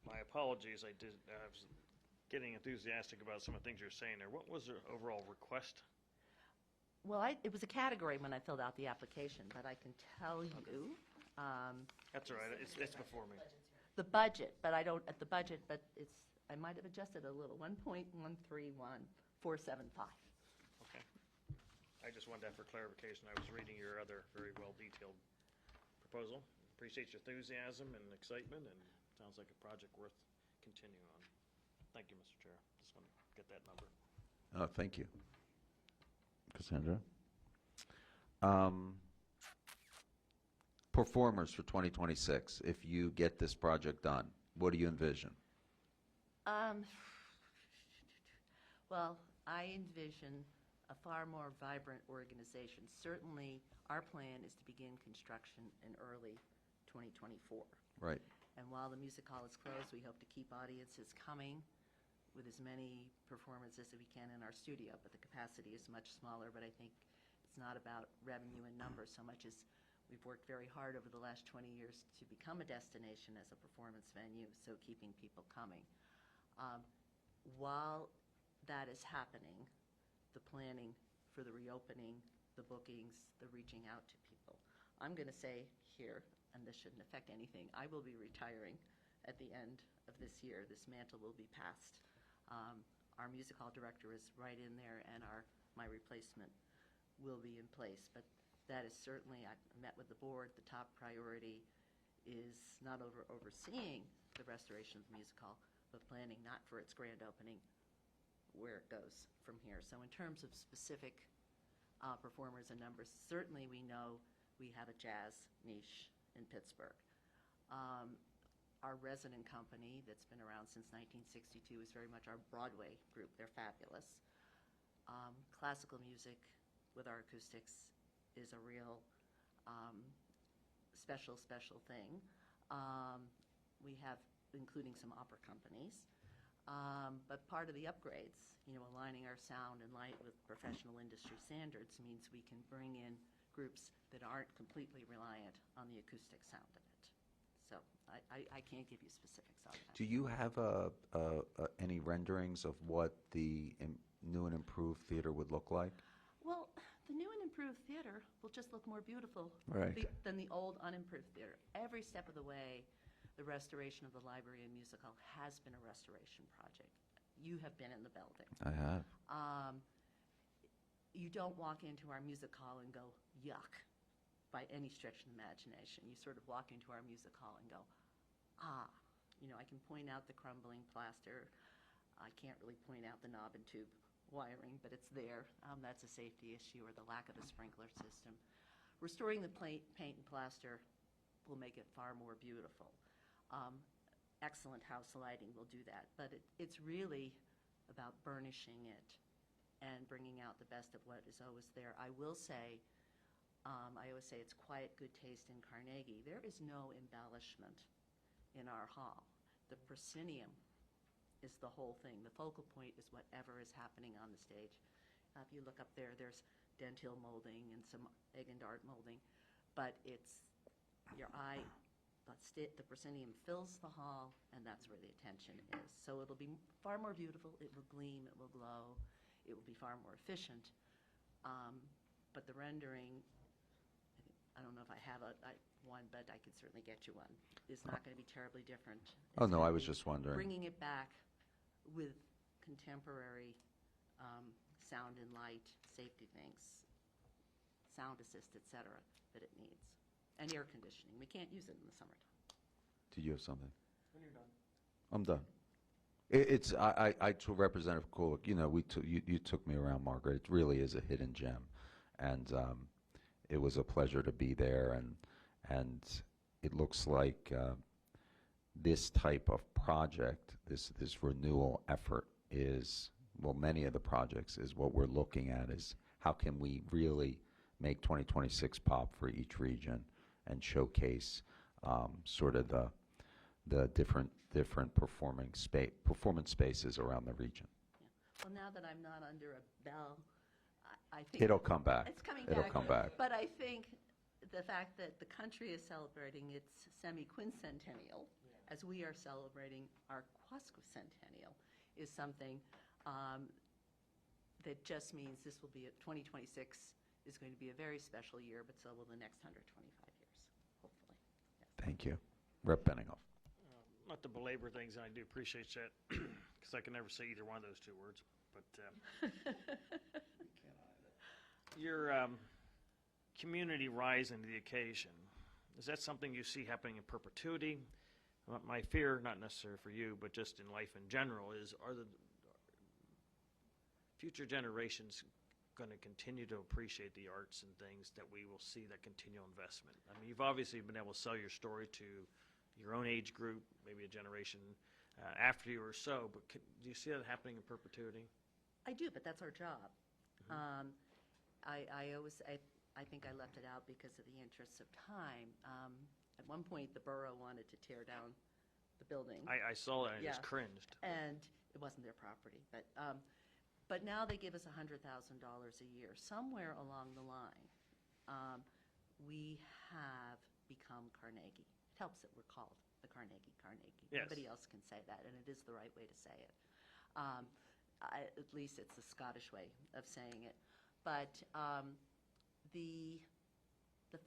My apologies, I was getting enthusiastic about some of the things you're saying there. What was the overall request?
Well, it was a category when I filled out the application, but I can tell you.
That's all right, it's before me.
The budget, but I don't, at the budget, but I might have adjusted a little, 1.131475.
Okay. I just wanted that for clarification. I was reading your other very well-detailed proposal. Appreciate your enthusiasm and excitement, and sounds like a project worth continuing on. Thank you, Mr. Chair. Just want to get that number.
Thank you. Cassandra? Performers for 2026, if you get this project done, what do you envision?
Well, I envision a far more vibrant organization. Certainly, our plan is to begin construction in early 2024.
Right.
And while the music hall is closed, we hope to keep audiences coming with as many performances as we can in our studio, but the capacity is much smaller. But I think it's not about revenue and numbers so much as We've worked very hard over the last 20 years to become a destination as a performance venue, so keeping people coming. While that is happening, the planning for the reopening, the bookings, the reaching out to people. I'm going to say here, and this shouldn't affect anything, I will be retiring at the end of this year. This mantle will be passed. Our music hall director is right in there, and my replacement will be in place. But that is certainly, I met with the board, the top priority is not overseeing the restoration of the music hall, but planning not for its grand opening, where it goes from here. So in terms of specific performers and numbers, certainly we know we have a jazz niche in Pittsburgh. Our resident company that's been around since 1962 is very much our Broadway group. They're fabulous. Classical music with our acoustics is a real special thing. We have, including some opera companies. But part of the upgrades, aligning our sound and light with professional industry standards means we can bring in groups that aren't completely reliant on the acoustic sound of it. So I can't give you specifics on that.
Do you have any renderings of what the new and improved theater would look like?
Well, the new and improved theater will just look more beautiful
Right.
than the old unimproved theater. Every step of the way, the restoration of the library and music hall has been a restoration project. You have been in the building.
I have.
You don't walk into our music hall and go, yuck, by any stretch of the imagination. You sort of walk into our music hall and go, I can point out the crumbling plaster. I can't really point out the knob and tube wiring, but it's there. That's a safety issue, or the lack of a sprinkler system. Restoring the paint and plaster will make it far more beautiful. Excellent house lighting will do that, but it's really about burnishing it and bringing out the best of what is always there. I will say, I always say it's quiet, good taste in Carnegie. There is no embellishment in our hall. The proscenium is the whole thing. The focal point is whatever is happening on the stage. If you look up there, there's dentil molding and some egg and dart molding, but it's your eye. The proscenium fills the hall, and that's where the attention is. So it'll be far more beautiful. It will gleam. It will glow. It will be far more efficient. But the rendering, I don't know if I have one, but I could certainly get you one, is not going to be terribly different.
Oh,
It's
no,
gonna
I was
be
just wondering.
Bringing it back with contemporary sound and light, safety things, sound assist, et cetera, that it needs. And air conditioning. We can't use it in the summertime.
Did you have something?
When you're done.
I'm done. I to Representative Kulik, you took me around, Margaret. It really is a hidden gem, and it was a pleasure to be there. And it looks like this type of project, this renewal effort is, well, many of the projects is what we're looking at is how can we really make 2026 pop for each region and showcase sort of the different performance spaces around the region.
Yeah. Well, now that I'm not under a bell, I think
It'll come back.
It's coming
It'll
back.
come back.
But I think the fact that the country is celebrating its semi-quincentennial, as we are celebrating our quasquicentennial, is something that just means this will be 2026 is going to be a very special year, but so will the next 125 years, hopefully. Yes.
Thank you. Rep. Benningoff.
Not to belabor things, and I do appreciate that, because I can never say either one of those two words. But your community rising to the occasion, is that something you see happening in perpetuity? My fear, not necessarily for you, but just in life in general, is are the future generations going to continue to appreciate the arts and things that we will see that continual investment? I mean, you've obviously been able to sell your story to your own age group, maybe a generation after you or so, but do you see that happening in perpetuity?
I do, but that's our job. I think I left it out because of the interests of time. At one point, the borough wanted to tear down the building.
I saw that and I just
Yeah.
cringed.
And it wasn't their property. But now they give us $100,000 a year. Somewhere along the line, we have become Carnegie. It helps that we're called the Carnegie.
Yes.
Nobody else can say that, and it is the right way to say it. At least it's the Scottish way of saying it. But the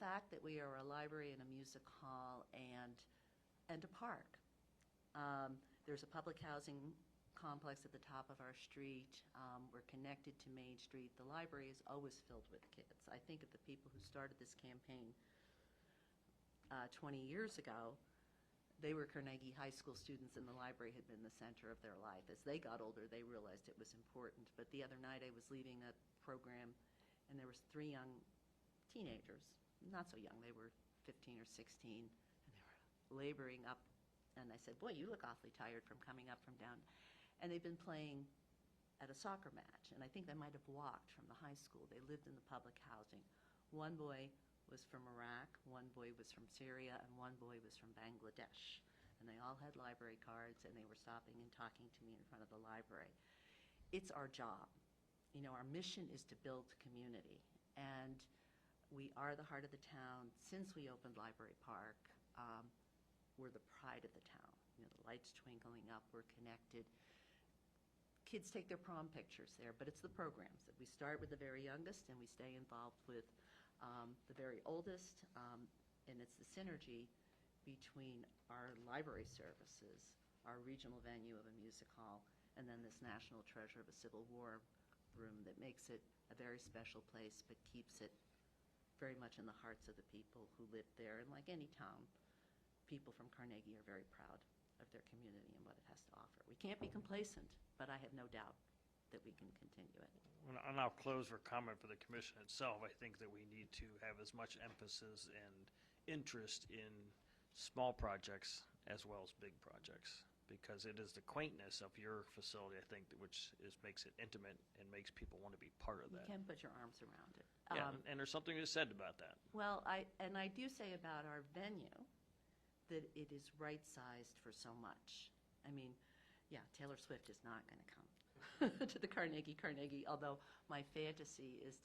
fact that we are a library and a music hall and a park. There's a public housing complex at the top of our street. We're connected to Main Street. The library is always filled with kids. I think of the people who started this campaign 20 years ago. They were Carnegie High School students, and the library had been the center of their life. As they got older, they realized it was important. But the other night I was leaving a program, and there was 3 young teenagers, not so young, they were 15 or 16, and they were laboring up. And I said, boy, you look awfully tired from coming up from down. And they've been playing at a soccer match, and I think they might have walked from the high school. They lived in the public housing. One boy was from Iraq, one boy was from Syria, and one boy was from Bangladesh. And they all had library cards, and they were stopping and talking to me in front of the library. It's our job. You know, our mission is to build community, and we are the heart of the town. Since we opened Library Park, we're the pride of the town. You know, the lights twinkling up, we're connected. Kids take their prom pictures there, but it's the programs. We start with the very youngest, and we stay involved with the very oldest, and it's the synergy between our library services, our regional venue of a music hall, and then this national treasure of a Civil War room that makes it a very special place, but keeps it very much in the hearts of the people who live there. And like any town, people from Carnegie are very proud of their community and what it has to offer. We can't be complacent, but I have no doubt that we can continue it.
And I'll close for comment for the commission itself. I think that we need to have as much emphasis and interest in small projects as well as big projects, because it is the quaintness of your facility, I think, makes it intimate and makes people want to be part of that.
You can put your arms around it.
Yeah, and there's something to be said about that.
Well, I do say about our venue that it is right-sized for so much. I mean, yeah, Taylor Swift is not going to come to the Carnegie, although my fantasy is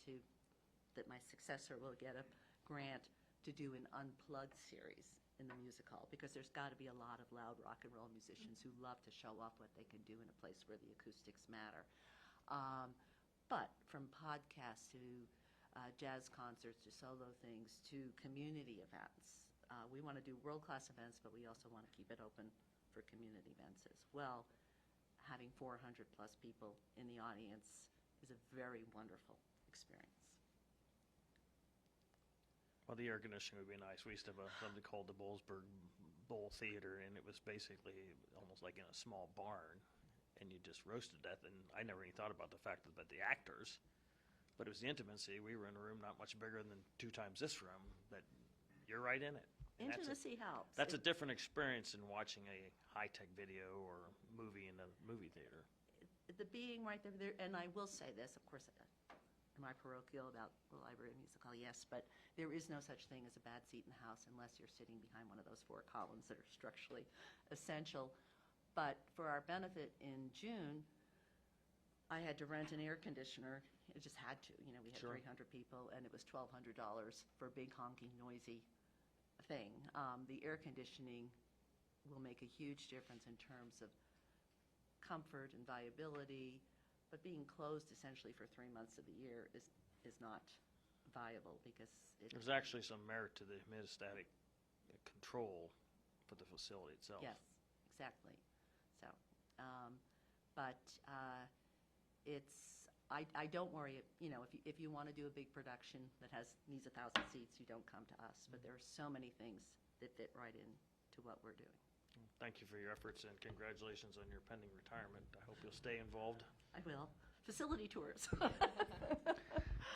that my successor will get a grant to do an unplugged series in the music hall, because there's got to be a lot of loud rock and roll musicians who love to show off what they can do in a place where the acoustics matter. But from podcasts to jazz concerts to solo things to community events, we want to do world-class events, but we also want to keep it open for community events as well. Having 400-plus people in the audience is a very wonderful experience.
Well, the air conditioning would be nice. We used to have something called the Bollesburg Bowl Theater, and it was basically almost like in a small barn, and you just roasted death. And I never even thought about the fact that the actors, but it was the intimacy. We were in a room not much bigger than 2 times this room, but you're right in it. And
Intimacy helps.
That's a different experience than watching a high-tech video or movie in a movie theater.
The being right there, and I will say this, of course, am I parochial about the library and music hall? Yes, but there is no such thing as a bad seat in the house unless you're sitting behind one of those 4 columns that are structurally essential. But for our benefit in June, I had to rent an air conditioner. I just had to. You know, we had 300 people, and it was $1,200 for a big, honking, noisy thing. The air conditioning will make a huge difference in terms of comfort and viability, but being closed essentially for 3 months of the year is not viable, because
There's actually some merit to the hemostatic control for the facility itself.
Yes, exactly. So, but I don't worry, you know, if you want to do a big production that needs 1,000 seats, you don't come to us. But there are so many things that fit right into what we're doing.
Thank you for your efforts, and congratulations on your pending retirement. I hope you'll stay involved.
I will. Facility tours.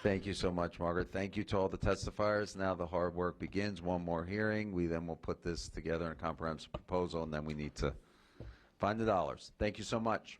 Thank you so much, Margaret. Thank you to all the testifiers. Now the hard work begins. One more hearing. We then will put this together in a comprehensive proposal, and then we need to find the dollars. Thank you so much.